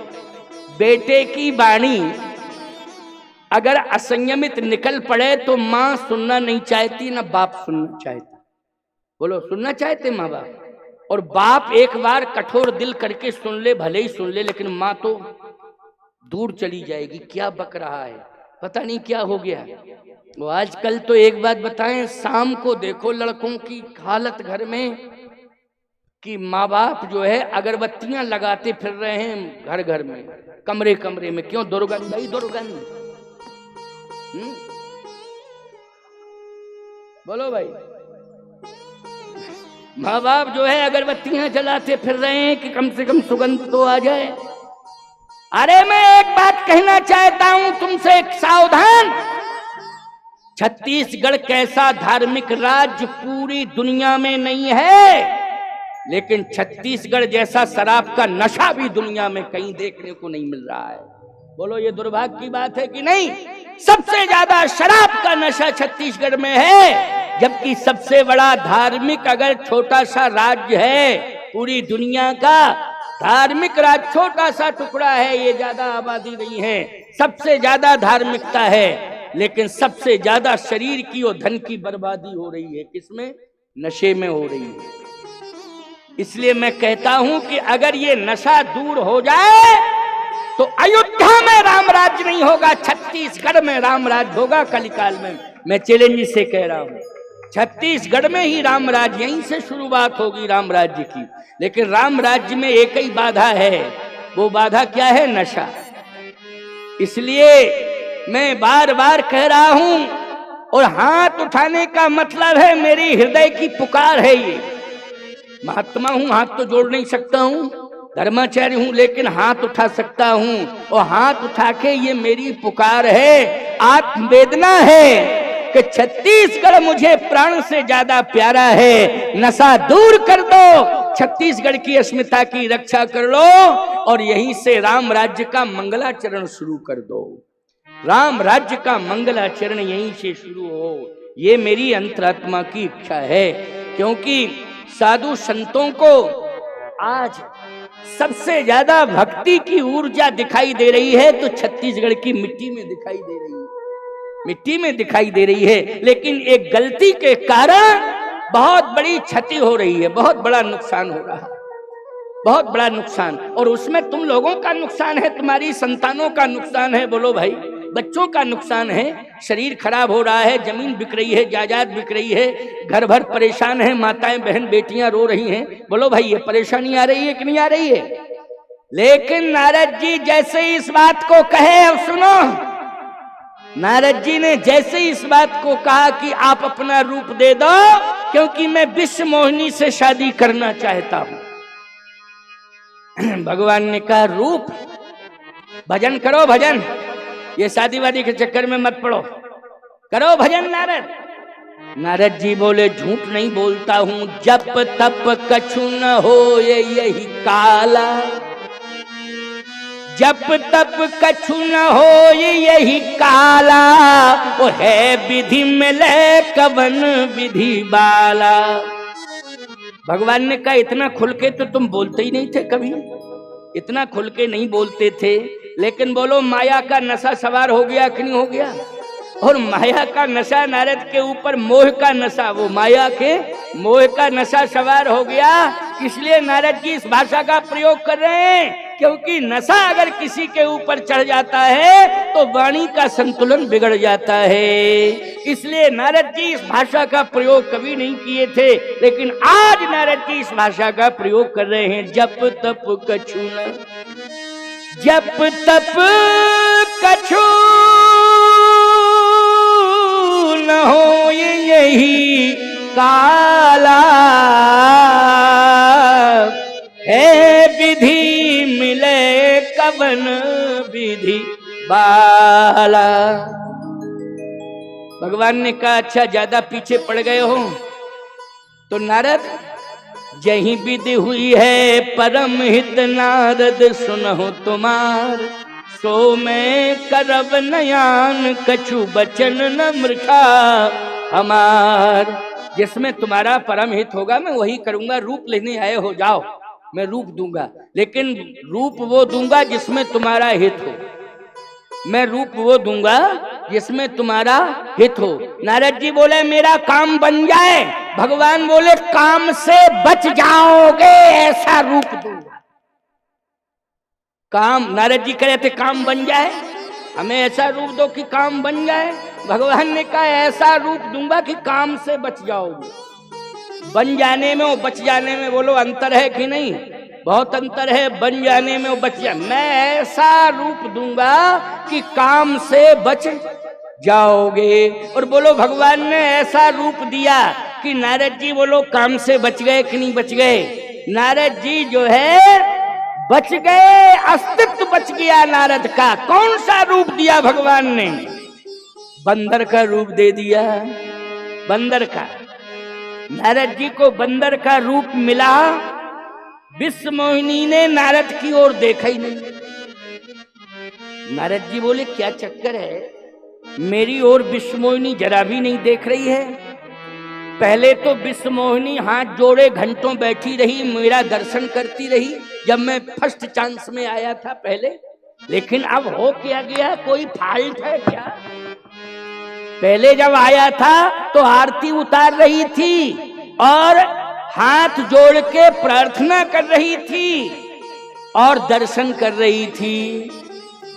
बेटे की वाणी अगर असंयमित निकल पड़े तो माँ सुनना नहीं चाहती, ना बाप सुनना चाहता। बोलो सुनना चाहते माँ बाप? और बाप एक बार कठोर दिल करके सुन ले, भले ही सुन ले, लेकिन माँ तो दूर चली जाएगी। क्या बक रहा है, पता नहीं क्या हो गया। वो आजकल तो एक बात बताएं, शाम को देखो लड़कों की हालत घर में कि माँ बाप जो है अगरबत्तियां लगाते फिर रहे हैं घर घर में, कमरे कमरे में। क्यों? दुर्गंध भाई, दुर्गंध। बोलो भाई। माँ बाप जो है अगरबत्तियां जलाते फिर रहे हैं कि कम से कम सुगंध तो आ जाए। अरे मैं एक बात कहना चाहता हूं तुमसे, एक सावधान। छत्तीसगढ़ कैसा धार्मिक राज्य पूरी दुनिया में नहीं है, लेकिन छत्तीसगढ़ जैसा शराब का नशा भी दुनिया में कहीं देखने को नहीं मिल रहा है। बोलो ये दुर्भाग्य की बात है कि नहीं? सबसे ज्यादा शराब का नशा छत्तीसगढ़ में है, जबकि सबसे बड़ा धार्मिक अगर छोटा सा राज्य है पूरी दुनिया का, धार्मिक राज्य छोटा सा टुकड़ा है, ये ज्यादा आबादी नहीं है, सबसे ज्यादा धार्मिकता है, लेकिन सबसे ज्यादा शरीर की और धन की बर्बादी हो रही है। किसमें? नशे में हो रही है। इसलिए मैं कहता हूं कि अगर ये नशा दूर हो जाए तो अयोध्या में राम राज्य नहीं होगा, छत्तीसगढ़ में राम राज्य होगा कलिकाल में। मैं चैलेंज से कह रहा हूं, छत्तीसगढ़ में ही राम राज्य, यहीं से शुरुआत होगी राम राज्य की। लेकिन राम राज्य में एक ही बाधा है, वो बाधा क्या है? नशा। इसलिए मैं बार बार कह रहा हूं, और हाथ उठाने का मतलब है मेरी हृदय की पुकार है। ये महात्मा हूं, हाथ तो जोड़ नहीं सकता हूं, धर्माचार्य हूं, लेकिन हाथ उठा सकता हूं। और हाथ उठा के ये मेरी पुकार है, आत्मवेदना है कि छत्तीसगढ़ मुझे प्राण से ज्यादा प्यारा है। नशा दूर कर दो, छत्तीसगढ़ की अस्मिता की रक्षा कर लो, और यहीं से राम राज्य का मंगलाचरण शुरू कर दो। राम राज्य का मंगलाचरण यहीं से शुरू हो, ये मेरी अंतरात्मा की इच्छा है। क्योंकि साधु संतों को आज सबसे ज्यादा भक्ति की ऊर्जा दिखाई दे रही है तो छत्तीसगढ़ की मिट्टी में दिखाई दे रही है, मिट्टी में दिखाई दे रही है। लेकिन एक गलती के कारण बहुत बड़ी क्षति हो रही है, बहुत बड़ा नुकसान हो रहा है, बहुत बड़ा नुकसान। और उसमें तुम लोगों का नुकसान है, तुम्हारी संतानों का नुकसान है। बोलो भाई, बच्चों का नुकसान है, शरीर खराब हो रहा है, जमीन बिक रही है, जायदाद बिक रही है, घर भर परेशान है, माताएं बहन बेटियां रो रही हैं। बोलो भाई, ये परेशानी आ रही है कि नहीं आ रही है? लेकिन नारद जी जैसे इस बात को कहे, अब सुनो, नारद जी ने जैसे इस बात को कहा कि आप अपना रूप दे दो, क्योंकि मैं विश्व मोहिनी से शादी करना चाहता हूं। भगवान ने कहा रूप, भजन करो, भजन, ये शादी वादी के चक्कर में मत पड़ो, करो भजन। नारद जी बोले झूठ नहीं बोलता हूं, जप तप कछु न हो ये यही काला, जप तप कछु न हो ये यही काला, वो है विधि मिले कवन विधि बाला। भगवान ने कहा इतना खुल के तो तुम बोलते ही नहीं थे कभी, इतना खुल के नहीं बोलते थे, लेकिन बोलो माया का नशा सवार हो गया कि नहीं हो गया? और माया का नशा नारद के ऊपर, मोह का नशा, वो माया के मोह का नशा सवार हो गया। इसलिए नारद जी इस भाषा का प्रयोग कर रहे हैं, क्योंकि नशा अगर किसी के ऊपर चढ़ जाता है तो वाणी का संतुलन बिगड़ जाता है। इसलिए नारद जी इस भाषा का प्रयोग कभी नहीं किए थे, लेकिन आज नारद जी इस भाषा का प्रयोग कर रहे हैं। जप तप कछु न, जप तप कछु न हो ये यही काला, है विधि मिले कवन विधि बाला। भगवान ने कहा अच्छा ज्यादा पीछे पड़ गए हो तो नारद, जही विधि हुई है परम हित नारद सुनहु तुम्हार, सो मैं करब नयान कछु बचन न मृखा हमार। जिसमें तुम्हारा परम हित होगा मैं वही करूंगा। रूप लेने आए हो, जाओ, मैं रूप दूंगा, लेकिन रूप वो दूंगा जिसमें तुम्हारा हित हो। मैं रूप वो दूंगा जिसमें तुम्हारा हित हो। नारद जी बोले मेरा काम बन जाए, भगवान बोले काम से बच जाओगे, ऐसा रूप दूंगा। काम, नारद जी कह रहे थे काम बन जाए, हमें ऐसा रूप दो कि काम बन जाए। भगवान ने कहा ऐसा रूप दूंगा कि काम से बच जाओगे। बन जाने में और बच जाने में बोलो अंतर है कि नहीं? बहुत अंतर है। बन जाने में और बच जाने, मैं ऐसा रूप दूंगा कि काम से बच जाओगे। और बोलो भगवान ने ऐसा रूप दिया कि नारद जी बोलो काम से बच गए कि नहीं बच गए? नारद जी जो है बच गए, अस्तित्व बच गया नारद का। कौन सा रूप दिया भगवान ने? बंदर का रूप दे दिया, बंदर का। नारद जी को बंदर का रूप मिला। विश्व मोहिनी ने नारद की ओर देखा ही नहीं। नारद जी बोले क्या चक्कर है, मेरी ओर विश्व मोहिनी जरा भी नहीं देख रही है। पहले तो विश्व मोहिनी हाथ जोड़े घंटों बैठी रही, मेरा दर्शन करती रही जब मैं फर्स्ट चांस में आया था पहले। लेकिन अब हो क्या गया, कोई फाल्ट है क्या? पहले जब आया था तो आरती उतार रही थी और हाथ जोड़ के प्रार्थना कर रही थी और दर्शन कर रही थी।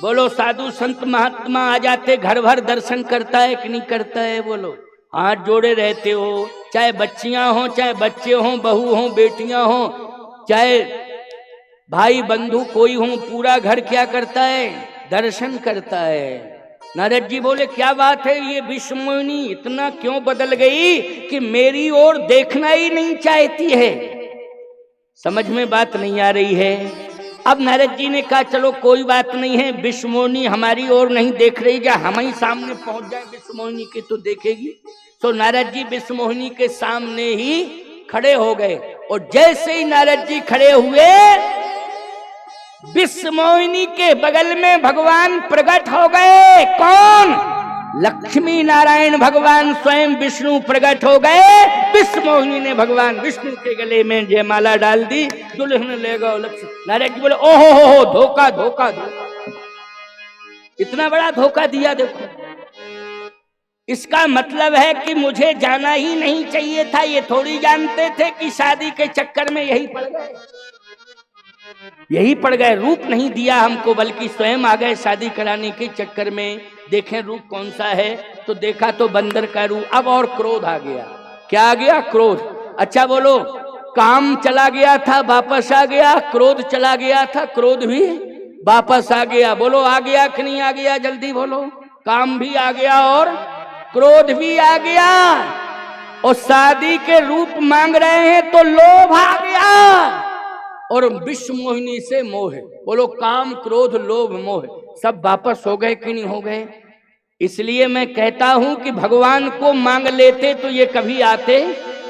बोलो साधु संत महात्मा आ जाते घर भर दर्शन करता है कि नहीं करता है? बोलो हाथ जोड़े रहते हो, चाहे बच्चियां हो, चाहे बच्चे हों, बहू हों, बेटियां हों, चाहे भाई बंधु कोई हो, पूरा घर क्या करता है? दर्शन करता है। नारद जी बोले क्या बात है, ये विश्व मोहिनी इतना क्यों बदल गई कि मेरी ओर देखना ही नहीं चाहती है? समझ में बात नहीं आ रही है। अब नारद जी ने कहा चलो कोई बात नहीं है, विश्व मोहिनी हमारी ओर नहीं देख रही, जा हम ही सामने पहुंच जाए विश्व मोहिनी के तो देखेगी। तो नारद जी विश्व मोहिनी के सामने ही खड़े हो गए और जैसे ही नारद जी खड़े हुए विश्व मोहिनी के बगल में भगवान प्रकट हो गए। कौन? लक्ष्मी नारायण भगवान स्वयं विष्णु प्रकट हो गए। विश्व मोहिनी ने भगवान विष्णु के गले में जयमाला डाल दी, दुल्हन ले गए लक्ष्मी। नारद जी बोले ओहो हो धोखा धोखा धोखा, इतना बड़ा धोखा दिया। देखो इसका मतलब है कि मुझे जाना ही नहीं चाहिए था। ये थोड़ी जानते थे कि शादी के चक्कर में यही पड़ गए, यही पड़ गए। रूप नहीं दिया हमको बल्कि स्वयं आ गए शादी कराने के चक्कर में। देखें रूप कौन सा है, तो देखा तो बंदर का रूप। अब और क्रोध आ गया। क्या आ गया? क्रोध। अच्छा बोलो, काम चला गया था वापस आ गया, क्रोध चला गया था क्रोध भी वापस आ गया। बोलो आ गया कि नहीं आ गया? जल्दी बोलो। काम भी आ गया और क्रोध भी आ गया। और शादी के रूप मांग रहे हैं तो लोभ आ गया और विश्व मोहिनी से मोह। बोलो काम क्रोध लोभ मोह सब वापस हो गए कि नहीं हो गए? इसलिए मैं कहता हूं कि भगवान को मांग लेते तो ये कभी आते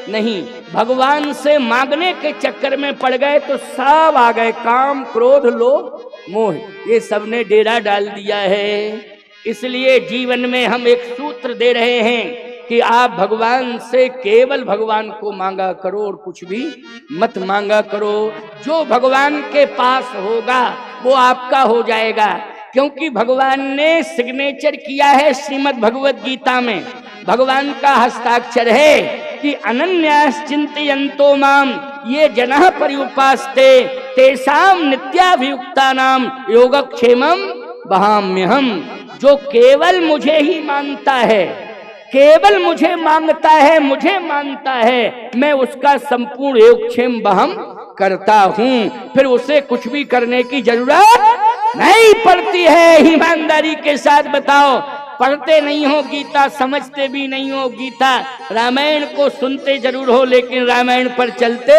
नहीं। भगवान से मांगने के चक्कर में पड़ गए तो सब आ गए, काम क्रोध लोभ मोह ये सबने डेरा डाल दिया है। इसलिए जीवन में हम एक सूत्र दे रहे हैं कि आप भगवान से केवल भगवान को मांगा करो और कुछ भी मत मांगा करो। जो भगवान के पास होगा वो आपका हो जाएगा, क्योंकि भगवान ने सिग्नेचर किया है श्रीमद् भगवद गीता में। भगवान का हस्ताक्षर है कि अनन्यास चिंतयन्तो माम ये जनः पर्युपास्ते तेषाम नित्याभियुक्तानाम योगक्षेमम वहाम्यहम्। जो केवल मुझे ही मानता है, केवल मुझे मांगता है, मुझे मानता है, मैं उसका संपूर्ण योगक्षेम वहम करता हूं। फिर उसे कुछ भी करने की जरूरत नहीं पड़ती है। ईमानदारी के साथ बताओ, पढ़ते नहीं हो गीता, समझते भी नहीं हो गीता, रामायण को सुनते जरूर हो लेकिन रामायण पर चलते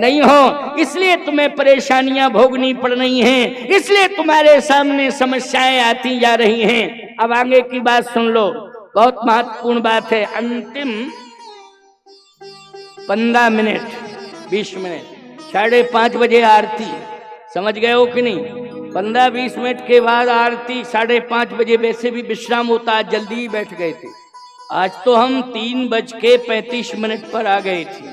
नहीं हो, इसलिए तुम्हें परेशानियां भोगनी पड़ रही हैं, इसलिए तुम्हारे सामने समस्याएं आती जा रही हैं। अब आगे की बात सुन लो, बहुत महत्वपूर्ण बात है। अंतिम 15 मिनट 20 मिनट 5:30 बजे आरती, समझ गए हो कि नहीं? 15-20 मिनट के बाद आरती, 5:30 बजे वैसे भी विश्राम होता। आज जल्दी ही बैठ गए थे। आज तो हम 3:35 पर आ गए थे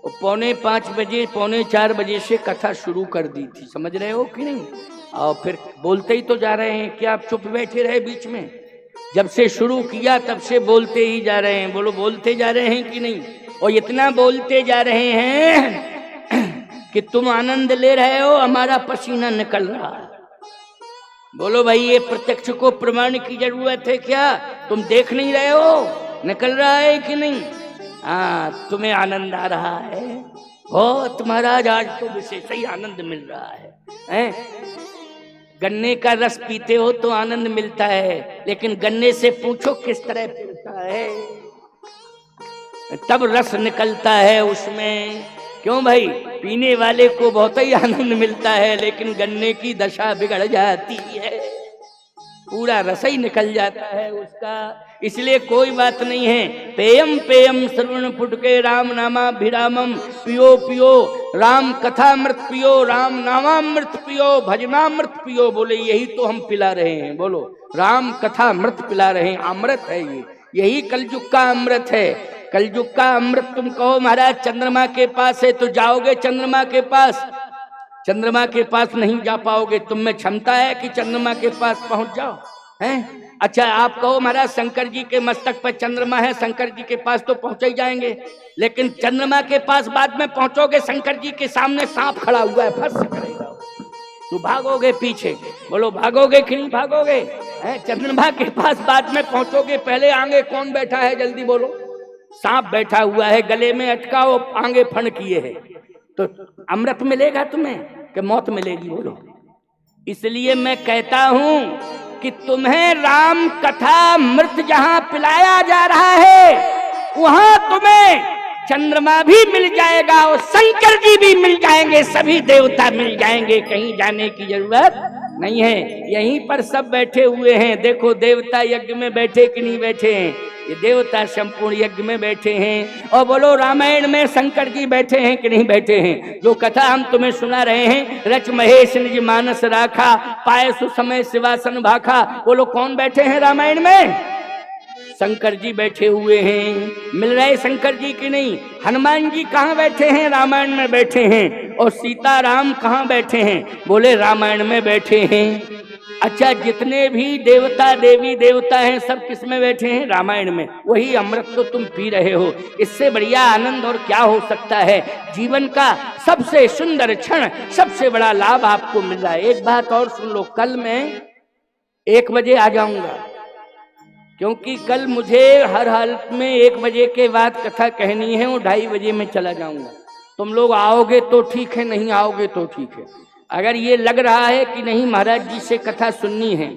और 4:45 बजे 4:45 बजे से कथा शुरू कर दी थी। समझ रहे हो कि नहीं? और फिर बोलते ही तो जा रहे हैं। क्या आप चुप बैठे रहे बीच में? जब से शुरू किया तब से बोलते ही जा रहे हैं। बोलो बोलते जा रहे हैं कि नहीं? और इतना बोलते जा रहे हैं कि तुम आनंद ले रहे हो, हमारा पसीना निकल रहा है। बोलो भाई, ये प्रत्यक्ष को प्रमाण की जरूरत है क्या? तुम देख नहीं रहे हो निकल रहा है कि नहीं? हाँ, तुम्हें आनंद आ रहा है बहुत महाराज, आज तो विशेष ही आनंद मिल रहा है? गन्ने का रस पीते हो तो आनंद मिलता है, लेकिन गन्ने से पूछो किस तरह पीता है, तब रस निकलता है उसमें। क्यों भाई? पीने वाले को बहुत ही आनंद मिलता है, लेकिन गन्ने की दशा बिगड़ जाती है, पूरा रस ही निकल जाता है उसका। इसलिए कोई बात नहीं है। पेयम पेयम श्रवण पुटके राम नामाभिरामम, पियो पियो राम कथामृत पियो, राम नामामृत पियो, भजनामृत पियो। बोले यही तो हम पिला रहे हैं। बोलो राम कथामृत पिला रहे हैं, अमृत है ये, यही कलयुग का अमृत है। कलयुग का अमृत तुम कहो महाराज चंद्रमा के पास है तो जाओगे चंद्रमा के पास? चंद्रमा के पास नहीं जा पाओगे। तुम में क्षमता है कि चंद्रमा के पास पहुंच जाओ? हैं? अच्छा आप कहो महाराज शंकर जी के मस्तक पर चंद्रमा है, शंकर जी के पास तो पहुंच ही जाएंगे, लेकिन चंद्रमा के पास बाद में पहुंचोगे, शंकर जी के सामने सांप खड़ा हुआ है, फंस करेगा, तो भागोगे पीछे। बोलो भागोगे कि नहीं भागोगे? चंद्रमा के पास बाद में पहुंचोगे, पहले आगे कौन बैठा है जल्दी बोलो? सांप बैठा हुआ है, गले में अटका, वो आगे फण किए है, तो अमृत मिलेगा तुम्हें कि मौत मिलेगी? बोलो। इसलिए मैं कहता हूं कि तुम्हें राम कथा मृत जहां पिलाया जा रहा है, वहां तुम्हें चंद्रमा भी मिल जाएगा और शंकर जी भी मिल जाएंगे, सभी देवता मिल जाएंगे, कहीं जाने की जरूरत नहीं है। यहीं पर सब बैठे हुए हैं। देखो देवता यज्ञ में बैठे कि नहीं बैठे हैं? ये देवता संपूर्ण यज्ञ में बैठे हैं। और बोलो रामायण में शंकर जी बैठे हैं कि नहीं बैठे हैं? जो कथा हम तुम्हें सुना रहे हैं, रच महेश निज मानस राखा, पाए सुसमय शिवासन भाखा। बोलो कौन बैठे हैं रामायण में? शंकर जी बैठे हुए हैं। मिल रहे शंकर जी की नहीं? हनुमान जी कहाँ बैठे हैं? रामायण में बैठे हैं। और सीताराम कहाँ बैठे हैं? बोले रामायण में बैठे हैं। अच्छा जितने भी देवता देवी देवता हैं सब किस में बैठे हैं? रामायण में। वही अमृत तो तुम पी रहे हो। इससे बढ़िया आनंद और क्या हो सकता है? जीवन का सबसे सुंदर क्षण, सबसे बड़ा लाभ आपको मिल रहा है। एक बात और सुन लो, कल मैं 1 बजे आ जाऊंगा, क्योंकि कल मुझे हर हालत में 1 बजे के बाद कथा कहनी है और 2:30 बजे में चला जाऊंगा। तुम लोग आओगे तो ठीक है, नहीं आओगे तो ठीक है। अगर ये लग रहा है कि नहीं महाराज जी से कथा सुननी है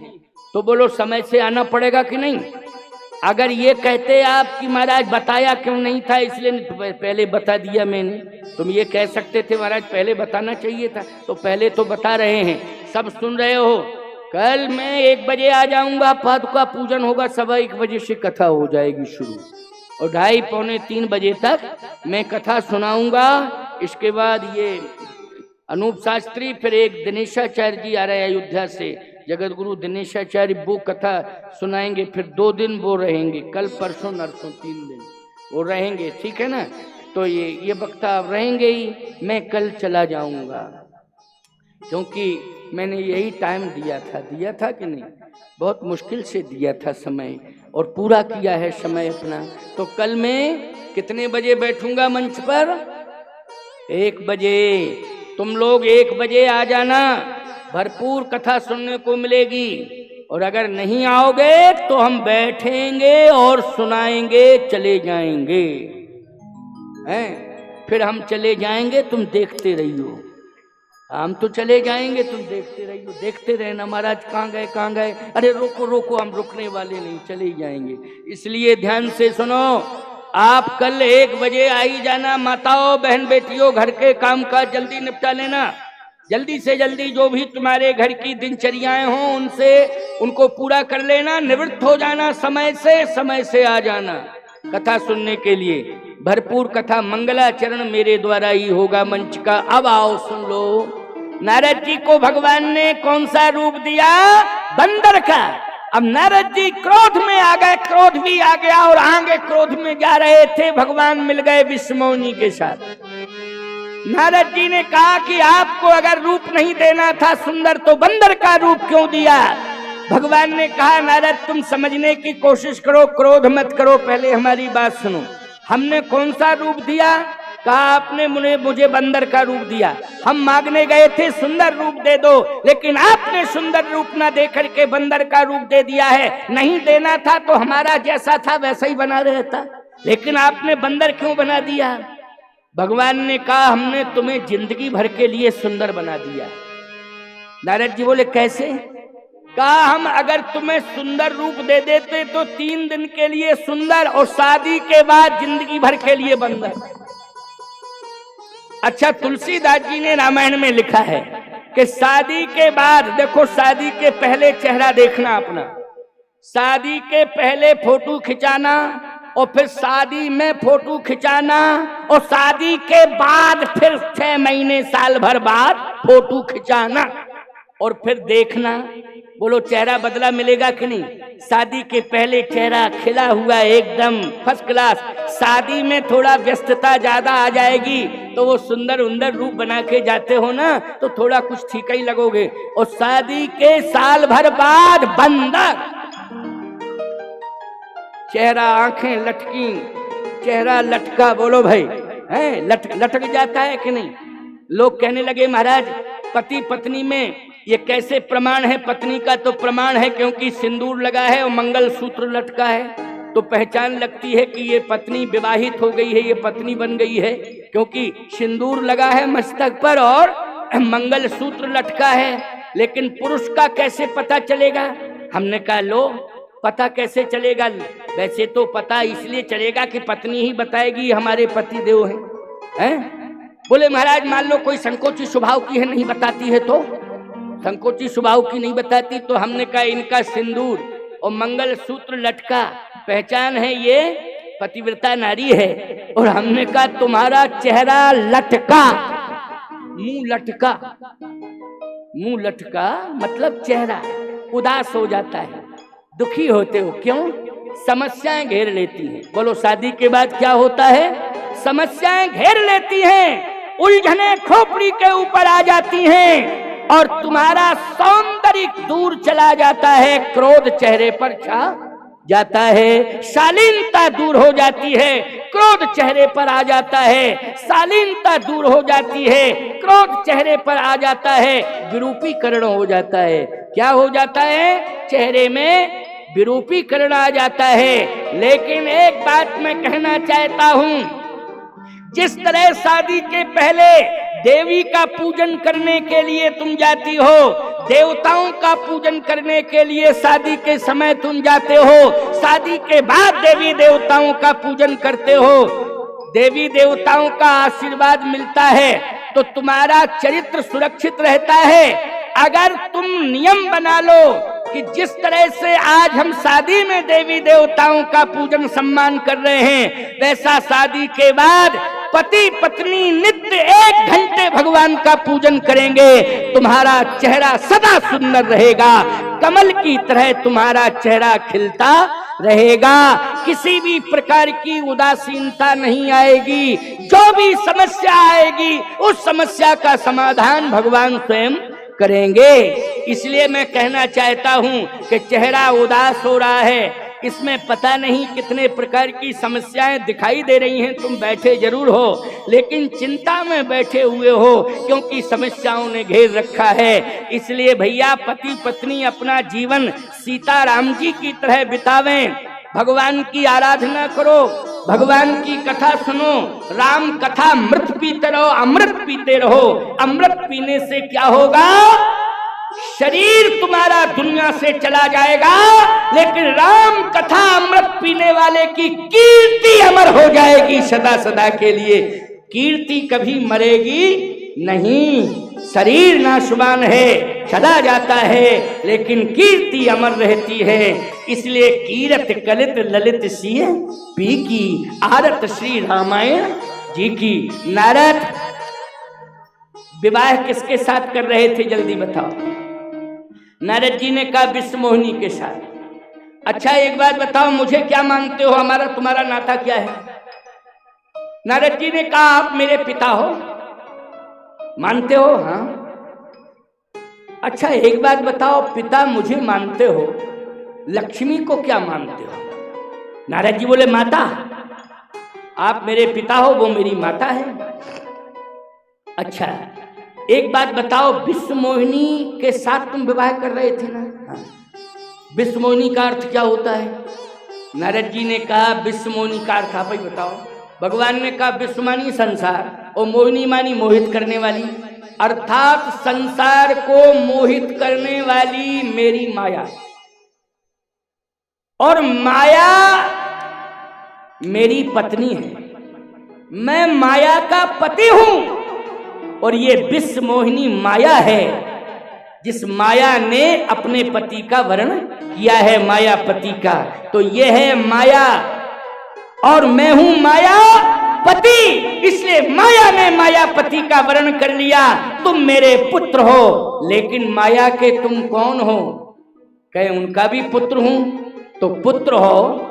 तो बोलो समय से आना पड़ेगा कि नहीं? अगर ये कहते आप कि महाराज बताया क्यों नहीं था, इसलिए पहले बता दिया मैंने, तुम ये कह सकते थे महाराज पहले बताना चाहिए था, तो पहले तो बता रहे हैं, सब सुन रहे हो। कल मैं 1 बजे आ जाऊंगा, पादुका पूजन होगा, 1:15 बजे से कथा हो जाएगी शुरू, और 2:30 पौने 3 बजे तक मैं कथा सुनाऊंगा। इसके बाद ये अनूप शास्त्री, फिर एक दिनेशाचार्य जी आ रहे हैं अयोध्या से, जगत गुरु दिनेशाचार्य, वो कथा सुनाएंगे। फिर 2 दिन वो रहेंगे, कल परसों नरसों 3 दिन वो रहेंगे, ठीक है ना? तो ये वक्ता रहेंगे ही। मैं कल चला जाऊंगा क्योंकि मैंने यही टाइम दिया था कि नहीं? बहुत मुश्किल से दिया था समय, और पूरा किया है समय अपना। तो कल मैं कितने बजे बैठूंगा मंच पर? 1 बजे। तुम लोग 1 बजे आ जाना, भरपूर कथा सुनने को मिलेगी। और अगर नहीं आओगे तो हम बैठेंगे और सुनाएंगे, चले जाएंगे, हैं? फिर हम चले जाएंगे, तुम देखते रहियो। हम तो चले जाएंगे, तुम देखते रहियो, देखते रहना। महाराज कहाँ गए कहाँ गए? अरे रोको रोको, हम रुकने वाले नहीं, चले ही जाएंगे। इसलिए ध्यान से सुनो, आप कल 1 बजे आ ही जाना। माताओं बहन बेटियों, घर के काम काज जल्दी निपटा लेना, जल्दी से जल्दी जो भी तुम्हारे घर की दिनचर्याएं हों उनको पूरा कर लेना, निवृत्त हो जाना, समय से आ जाना कथा सुनने के लिए। भरपूर कथा मंगलाचरण मेरे द्वारा ही होगा मंच का। अब आओ सुन लो, नारद जी को भगवान ने कौन सा रूप दिया? बंदर का। अब नारद जी क्रोध में आ गए, क्रोध भी आ गया, और आगे क्रोध में जा रहे थे, भगवान मिल गए विष्णु के साथ। नारद जी ने कहा कि आपको अगर रूप नहीं देना था सुंदर तो बंदर का रूप क्यों दिया? भगवान ने कहा नारद तुम समझने की कोशिश करो, क्रोध मत करो, पहले हमारी बात सुनो। हमने कौन सा रूप दिया? कहा आपने मुझे बंदर का रूप दिया, हम मांगने गए थे सुंदर रूप दे दो, लेकिन आपने सुंदर रूप ना दे करके बंदर का रूप दे दिया है। नहीं देना था तो हमारा जैसा था वैसा ही बना रहता, लेकिन आपने बंदर क्यों बना दिया? भगवान ने कहा हमने तुम्हें जिंदगी भर के लिए सुंदर बना दिया। नारद जी बोले कैसे? कहा हम अगर तुम्हें सुंदर रूप दे देते तो 3 दिन के लिए सुंदर और शादी के बाद जिंदगी भर के लिए बंदर। अच्छा, तुलसीदास जी ने रामायण में लिखा है कि शादी के बाद, देखो शादी के पहले चेहरा देखना अपना, शादी के पहले फोटो खिंचाना और फिर शादी में फोटो खिंचाना और शादी के बाद फिर 6 महीने साल भर बाद फोटो खिंचाना और फिर देखना, बोलो चेहरा बदला मिलेगा कि नहीं? शादी के पहले चेहरा खिला हुआ एकदम फर्स्ट क्लास, शादी में थोड़ा व्यस्तता ज्यादा आ जाएगी तो वो सुंदर उंदर रूप बना के जाते हो ना तो थोड़ा कुछ ठीक ही लगोगे, और शादी के साल भर बाद बंदर, चेहरा आंखें लटकी, चेहरा लटका, बोलो भाई है लटक जाता है कि नहीं? लोग कहने लगे महाराज पति पत्नी में ये कैसे प्रमाण है? पत्नी का तो प्रमाण है क्योंकि सिंदूर लगा है और मंगल सूत्र लटका है तो पहचान लगती है कि ये पत्नी विवाहित हो गई है, ये पत्नी बन गई है, क्योंकि सिंदूर लगा है मस्तक पर और मंगल सूत्र लटका है। लेकिन पुरुष का कैसे पता चलेगा? हमने कहा लो पता कैसे चलेगा? वैसे तो पता इसलिए चलेगा कि पत्नी ही बताएगी हमारे पति देव हैं। बोले महाराज मान लो कोई संकोची स्वभाव की है, नहीं बताती है तो, संकोची स्वभाव की नहीं बताती तो हमने कहा इनका सिंदूर और मंगल सूत्र लटका, पहचान है ये पतिव्रता नारी है। और हमने कहा तुम्हारा चेहरा लटका, मुंह लटका, मुंह लटका मतलब चेहरा उदास हो जाता है, दुखी होते हो, क्यों? समस्याएं घेर लेती हैं। बोलो शादी के बाद क्या होता है? समस्याएं घेर लेती हैं, उलझने खोपड़ी के ऊपर आ जाती हैं और तुम्हारा सौंदर्य दूर चला जाता है, क्रोध चेहरे पर छा जाता है, शालीनता दूर हो जाती है, क्रोध चेहरे पर आ जाता है, शालीनता दूर हो जाती है, क्रोध चेहरे पर आ जाता है, विरूपीकरण हो जाता है। क्या हो जाता है? चेहरे में विरूपीकरण आ जाता है। लेकिन एक बात मैं कहना चाहता हूं, जिस तरह शादी के पहले देवी का पूजन करने के लिए तुम जाती हो, देवताओं का पूजन करने के लिए शादी के समय तुम जाते हो, शादी के बाद देवी देवताओं का पूजन करते हो, देवी देवताओं का आशीर्वाद मिलता है तो तुम्हारा चरित्र सुरक्षित रहता है। अगर तुम नियम बना लो कि जिस तरह से आज हम शादी में देवी देवताओं का पूजन सम्मान कर रहे हैं, वैसा शादी के बाद पति पत्नी नित्य 1 घंटे भगवान का पूजन करेंगे, तुम्हारा चेहरा सदा सुंदर रहेगा, कमल की तरह तुम्हारा चेहरा खिलता रहेगा, किसी भी प्रकार की उदासीनता नहीं आएगी। जो भी समस्या आएगी उस समस्या का समाधान भगवान स्वयं करेंगे। इसलिए मैं कहना चाहता हूं कि चेहरा उदास हो रहा है, इसमें पता नहीं कितने प्रकार की समस्याएं दिखाई दे रही हैं, तुम बैठे जरूर हो लेकिन चिंता में बैठे हुए हो क्योंकि समस्याओं ने घेर रखा है। इसलिए भैया पति पत्नी अपना जीवन सीता राम जी की तरह बितावें, भगवान की आराधना करो, भगवान की कथा सुनो, राम कथा अमृत पीते रहो, अमृत पीते रहो। अमृत पीने से क्या होगा? शरीर तुम्हारा दुनिया से चला जाएगा, लेकिन राम कथा अमृत पीने वाले की कीर्ति अमर हो जाएगी सदा सदा के लिए। कीर्ति कभी मरेगी नहीं, शरीर नाशवान है, चला जाता है, लेकिन कीर्ति अमर रहती है। इसलिए कीरत कलित ललित सिंह पी की आरत श्री रामायण जी की। नारद विवाह किसके साथ कर रहे थे जल्दी बताओ? नारद जी ने कहा विश्व मोहिनी के साथ। अच्छा एक बात बताओ, मुझे क्या मानते हो, हमारा तुम्हारा नाता क्या है? नारद जी ने कहा आप मेरे पिता हो, मानते हो? हाँ। अच्छा एक बात बताओ, पिता मुझे मानते हो, लक्ष्मी को क्या मानते हो? नारद जी बोले माता। आप मेरे पिता हो, वो मेरी माता है। अच्छा, एक बात बताओ, विश्व मोहिनी के साथ तुम विवाह कर रहे थे ना? हाँ। विश्व मोहिनी का अर्थ क्या होता है? नारद जी ने कहा विश्व मोहिनी का अर्थ आप ही बताओ। भगवान ने कहा विश्व मानी संसार और मोहिनी मानी मोहित करने वाली, अर्थात संसार को मोहित करने वाली मेरी माया, और माया मेरी पत्नी है। मैं माया का पति हूं और ये विश्व मोहिनी माया है, जिस माया ने अपने पति का वर्ण किया है, माया पति का। तो ये है माया और मैं हूं माया पति, इसलिए माया ने माया पति का वर्ण कर लिया। तुम मेरे पुत्र हो, लेकिन माया के तुम कौन हो? कहे उनका भी पुत्र हूं। तो पुत्र हो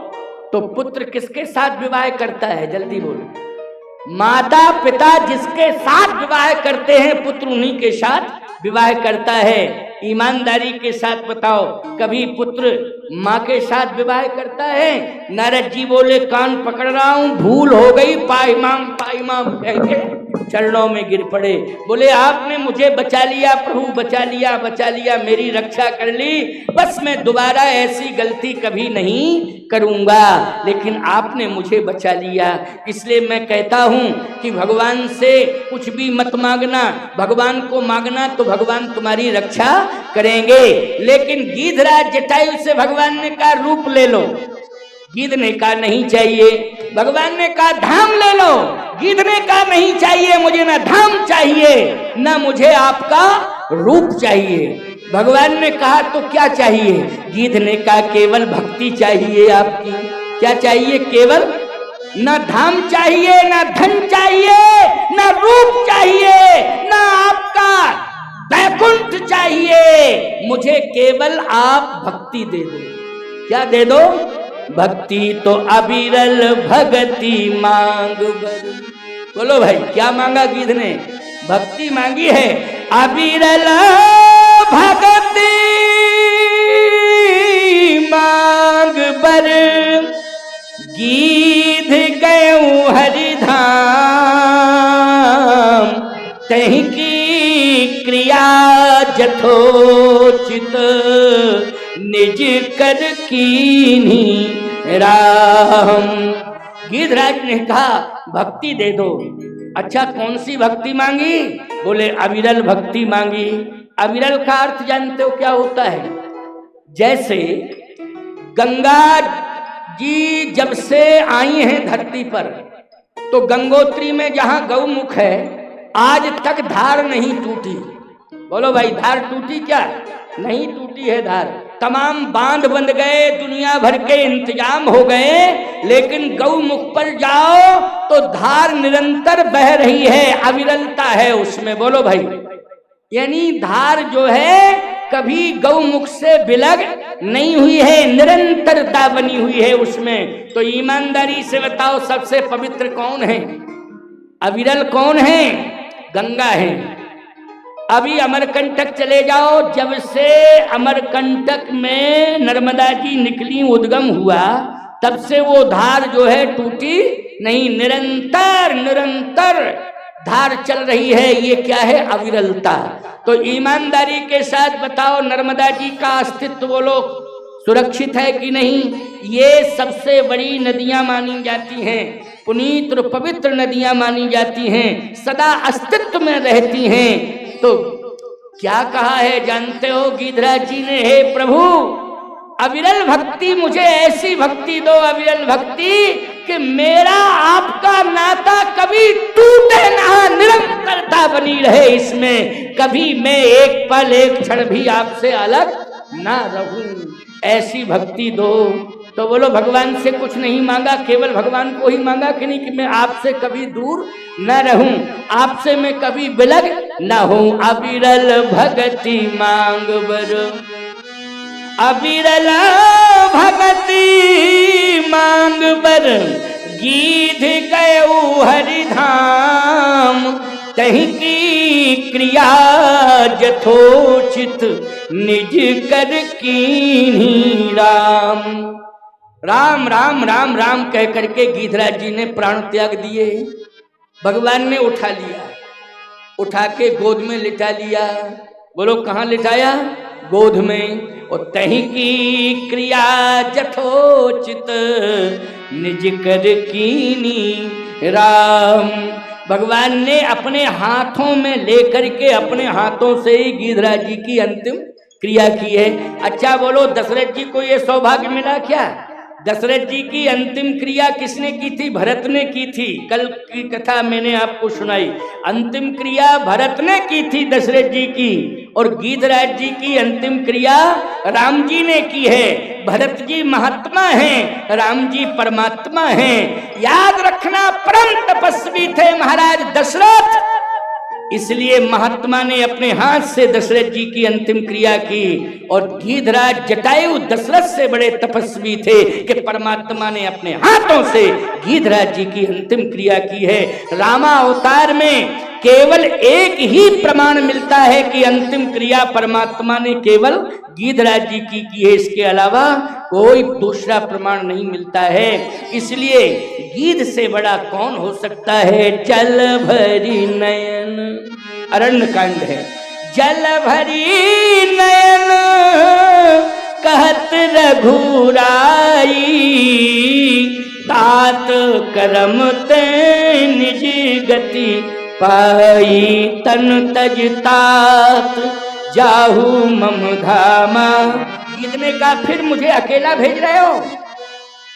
तो पुत्र किसके साथ विवाह करता है? जल्दी बोलो। माता पिता जिसके साथ विवाह करते हैं, पुत्र उन्हीं के साथ विवाह करता है। ईमानदारी के साथ बताओ, कभी पुत्र माँ के साथ विवाह करता है? नारद जी बोले कान पकड़ रहा हूं, भूल हो गई, पाइमाम पाइमाम कह के चरणों में गिर पड़े। बोले आपने मुझे बचा लिया प्रभु, बचा लिया, बचा लिया, मेरी रक्षा कर ली, बस मैं दोबारा ऐसी गलती कभी नहीं करूंगा, लेकिन आपने मुझे बचा लिया। इसलिए मैं कहता हूं कि भगवान से कुछ भी मत मांगना, भगवान को मांगना तो भगवान तुम्हारी रक्षा करेंगे। लेकिन गिद्धराज जटायु से भगवान ने कहा रूप ले लो, गिद्ध ने कहा नहीं चाहिए। भगवान ने कहा धाम ले लो, गिद्ध ने कहा नहीं चाहिए, मुझे ना धाम चाहिए ना मुझे आपका रूप चाहिए। भगवान ने कहा तो क्या चाहिए? गिद्ध ने कहा केवल भक्ति चाहिए आपकी। क्या चाहिए? केवल, ना धाम चाहिए, ना धन चाहिए, ना रूप चाहिए, ना आपका वैकुंठ चाहिए, मुझे केवल आप भक्ति दे दो। क्या दे दो? भक्ति तो अविरल भगति मांग बर। बोलो भाई, क्या मांगा गिद्ध ने? भक्ति मांगी है। अविरल भगति मांग बर, गिद्ध गयऊ हरिधाम, तहीं की क्रिया जथोचित, निज कर कीन्ही राम। गिद्धराज ने कहा भक्ति दे दो। अच्छा, कौन सी भक्ति मांगी? बोले अविरल भक्ति मांगी। अविरल का अर्थ जानते हो क्या होता है? जैसे गंगा जी जब से आई हैं धरती पर, तो गंगोत्री में जहां गौमुख है, आज तक धार नहीं टूटी। बोलो भाई, धार टूटी क्या? नहीं टूटी है धार। तमाम बांध बंध गए, दुनिया भर के इंतजाम हो गए, लेकिन गौमुख पर जाओ तो धार निरंतर बह रही है, अविरलता है उसमें। बोलो भाई, यानी धार जो है कभी गौमुख से बिलग नहीं हुई है, निरंतरता बनी हुई है उसमें। तो ईमानदारी से बताओ, सबसे पवित्र कौन है? अविरल कौन है? गंगा है। अभी अमरकंटक चले जाओ, जब से अमरकंटक में नर्मदा जी निकली, उद्गम हुआ, तब से वो धार जो है टूटी नहीं, निरंतर निरंतर धार चल रही है। ये क्या है? अविरलता। तो ईमानदारी के साथ बताओ, नर्मदा जी का अस्तित्व बोलो सुरक्षित है कि नहीं? ये सबसे बड़ी नदियां मानी जाती हैं, पुनीत और पवित्र नदियां मानी जाती हैं, सदा अस्तित्व में रहती हैं। तो क्या कहा है जानते हो गिद्धराज जी ने? हे प्रभु, अविरल भक्ति, मुझे ऐसी भक्ति दो, अविरल भक्ति कि मेरा आपका नाता कभी टूटे ना, निरंतरता बनी रहे इसमें, कभी मैं एक पल एक क्षण भी आपसे अलग ना रहूं। ऐसी भक्ति दो। तो बोलो, भगवान से कुछ नहीं मांगा, केवल भगवान को ही मांगा कि नहीं कि मैं आपसे कभी दूर न रहूं, आपसे मैं कभी बिलग न हूं। अविरल भगति मांग बर, अविरल भगति मांग बर, गिद्ध गयऊ हरिधाम, तहीं की क्रिया जथोचित, निज कर कीन्ही राम। राम राम राम राम कह करके गिधराज जी ने प्राण त्याग दिए। भगवान ने उठा लिया, उठा के गोद में लिटा लिया। बोलो कहाँ लिटाया? गोद में। और तही की क्रिया जथोचित निज कर कीनी राम। भगवान ने अपने हाथों में लेकर के अपने हाथों से ही गिधराज जी की अंतिम क्रिया की है। अच्छा बोलो दशरथ जी को ये सौभाग्य मिला क्या? दशरथ जी की अंतिम क्रिया किसने की थी? भरत ने की थी। कल की कथा मैंने आपको सुनाई। अंतिम क्रिया भरत ने की थी दशरथ जी की, और गिधराज जी की अंतिम क्रिया राम जी ने की है। भरत जी महात्मा हैं, राम जी परमात्मा हैं। याद रखना, परम तपस्वी थे महाराज दशरथ, इसलिए महात्मा ने अपने हाथ से दशरथ जी की अंतिम क्रिया की। और गिधराज जटायु दशरथ से बड़े तपस्वी थे कि परमात्मा ने अपने हाथों से गिधराज जी की अंतिम क्रिया की है। रामा अवतार में केवल एक ही प्रमाण मिलता है कि अंतिम क्रिया परमात्मा ने केवल गिधराज जी की है, इसके अलावा कोई दूसरा प्रमाण नहीं मिलता है। इसलिए गिध से बड़ा कौन हो सकता है? जल भरी नयन, अरण्य कांड है। जल भरी नयन कहत रघुराई, तात करम ते निज गति पाई। तन तज तात जाहू मम धामा। गिध ने कहा फिर मुझे अकेला भेज रहे हो?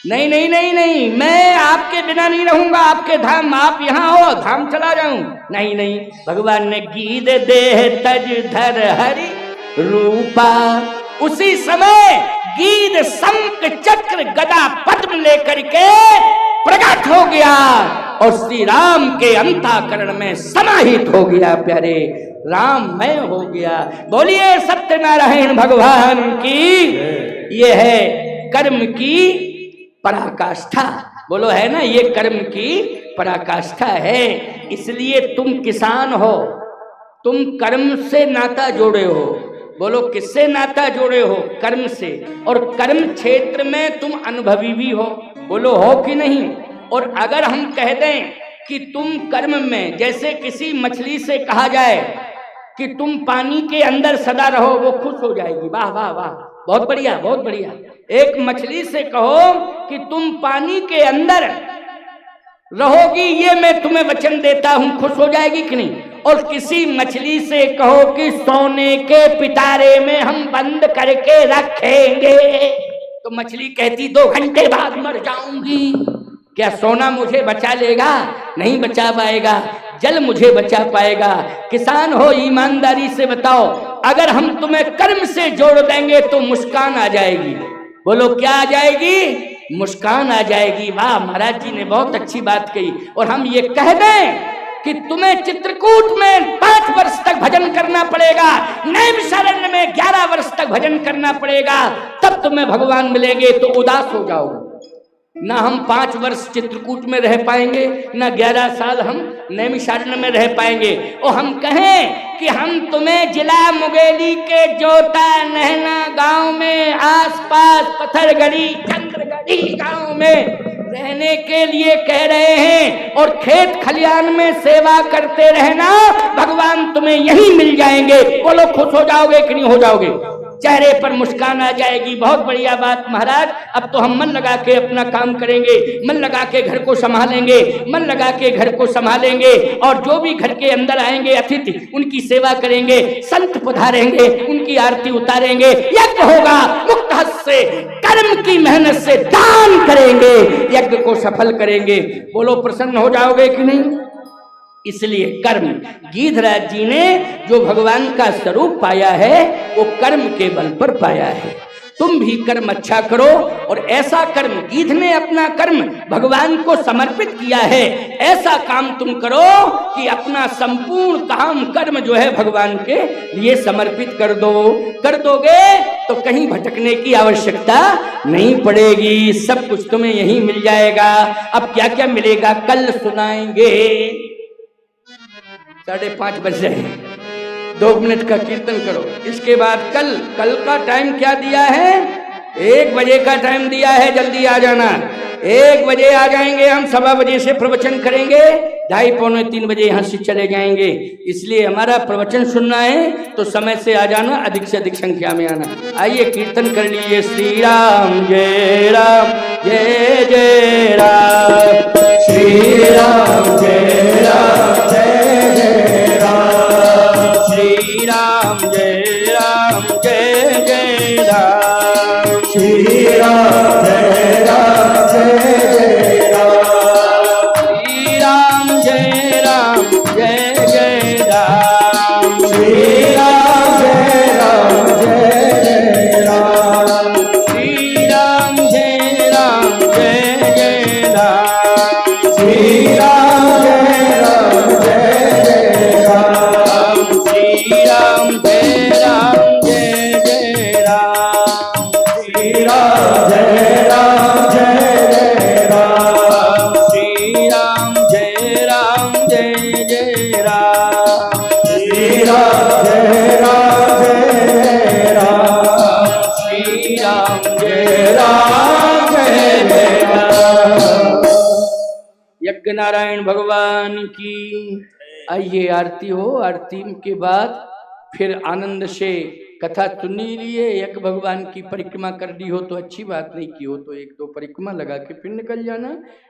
नहीं नहीं नहीं नहीं, मैं आपके बिना नहीं रहूंगा, आपके धाम, आप यहाँ हो, धाम चला जाऊं? नहीं नहीं। भगवान ने गिध देह तज धर हरि रूपा। उसी समय गिध शंख चक्र गदा पद्म लेकर के प्रकट हो गया और श्री राम के अंतःकरण में समाहित हो गया। प्यारे राममय हो गया। बोलिए सत्यनारायण भगवान की। ये है कर्म की पराकाष्ठा। बोलो है ना, ये कर्म की पराकाष्ठा है। इसलिए तुम किसान हो, तुम कर्म से नाता जोड़े हो। बोलो किससे नाता जोड़े हो? कर्म से। और कर्म क्षेत्र में तुम अनुभवी भी हो। बोलो हो कि नहीं? और अगर हम कह दें कि तुम कर्म में, जैसे किसी मछली से कहा जाए कि तुम पानी के अंदर सदा रहो, वो खुश हो जाएगी। वाह वाह वाह, बहुत बढ़िया बहुत बढ़िया। एक मछली से कहो कि तुम पानी के अंदर रहोगी, ये मैं तुम्हें वचन देता हूं, खुश हो जाएगी कि नहीं? और किसी मछली से कहो कि सोने के पिटारे में हम बंद करके रखेंगे, तो मछली कहती 2 घंटे बाद मर जाऊंगी। क्या सोना मुझे बचा लेगा? नहीं बचा पाएगा। जल मुझे बचा पाएगा? किसान हो, ईमानदारी से बताओ, अगर हम तुम्हें कर्म से जोड़ देंगे तो मुस्कान आ जाएगी। बोलो क्या आ जाएगी? मुस्कान आ जाएगी। वाह, महाराज जी ने बहुत अच्छी बात कही। और हम ये कह दें कि तुम्हें चित्रकूट में 5 वर्ष तक भजन करना पड़ेगा, नैमिषारण्य में 11 वर्ष तक भजन करना पड़ेगा, तब तुम्हें भगवान मिलेंगे, तो उदास हो जाओगे। ना हम 5 वर्ष चित्रकूट में रह पाएंगे, ना 11 साल हम नैमिषारण्य में रह पाएंगे। और हम कहें कि हम तुम्हें जिला मुंगेली के जोता नहना गांव में, आसपास पत्थरगढ़ी चंद्रगढ़ी गांव में रहने के लिए कह रहे हैं, और खेत खलियान में सेवा करते रहना, भगवान तुम्हें यही मिल जाएंगे। बोलो खुश हो जाओगे कि नहीं हो जाओगे? चेहरे पर मुस्कान आ जाएगी। बहुत बढ़िया बात महाराज। अब तो हम मन लगा के अपना काम करेंगे, मन लगा के घर को संभालेंगे, मन लगा के घर को संभालेंगे, और जो भी घर के अंदर आएंगे अतिथि, उनकी सेवा करेंगे, संत पधारेंगे, उनकी आरती उतारेंगे, यज्ञ होगा, मुक्त हस्त से कर्म की मेहनत से दान करेंगे, यज्ञ को सफल करेंगे। बोलो प्रसन्न हो जाओगे कि नहीं? इसलिए कर्म, गिधराज जी ने जो भगवान का स्वरूप पाया है वो कर्म के बल पर पाया है। तुम भी कर्म अच्छा करो, और ऐसा कर्म, गिध ने अपना कर्म भगवान को समर्पित किया है, ऐसा काम तुम करो कि अपना संपूर्ण काम कर्म जो है भगवान के लिए समर्पित कर दो। कर दोगे तो कहीं भटकने की आवश्यकता नहीं पड़ेगी, सब कुछ तुम्हें यहीं मिल जाएगा। अब क्या क्या मिलेगा कल सुनाएंगे। 5:30 बज रहे हैं, 2 मिनट का कीर्तन करो। इसके बाद कल का टाइम क्या दिया है? 1 बजे का टाइम दिया है, जल्दी आ जाना। 1 बजे आ जाएंगे हम, 1:15 बजे से प्रवचन करेंगे, 2:30 पौने 3 बजे यहाँ से चले जाएंगे। इसलिए हमारा प्रवचन सुनना है तो समय से आ जाना, अधिक से अधिक संख्या में आना। आइए कीर्तन कर लीजिए। श्री राम जय राम जय जय राम, श्री राम जय राम जय जय राम, श्री राम जय राम जय जय राम, श्री राम जय राम जय जय राम, श्री राम जय राम जय जय राम, श्री राम जय राम जय जय राम, श्री राम जय राम जय जय राम, श्री राम जय राम जय जय राम, श्री राम जय राम जय जय राम, श्री राम जय राम जय जय राम, श्री राम जय राम जय जय राम, श्री राम जय राम जय राम, श्री राम जय राम जय जय राम। यज्ञ नारायण भगवान की। आइए आरती हो, आरती के बाद फिर आनंद से कथा सुन लिए। यज्ञ भगवान की परिक्रमा कर ली हो तो अच्छी बात, नहीं की हो तो 1-2 परिक्रमा लगा के फिर निकल जाना।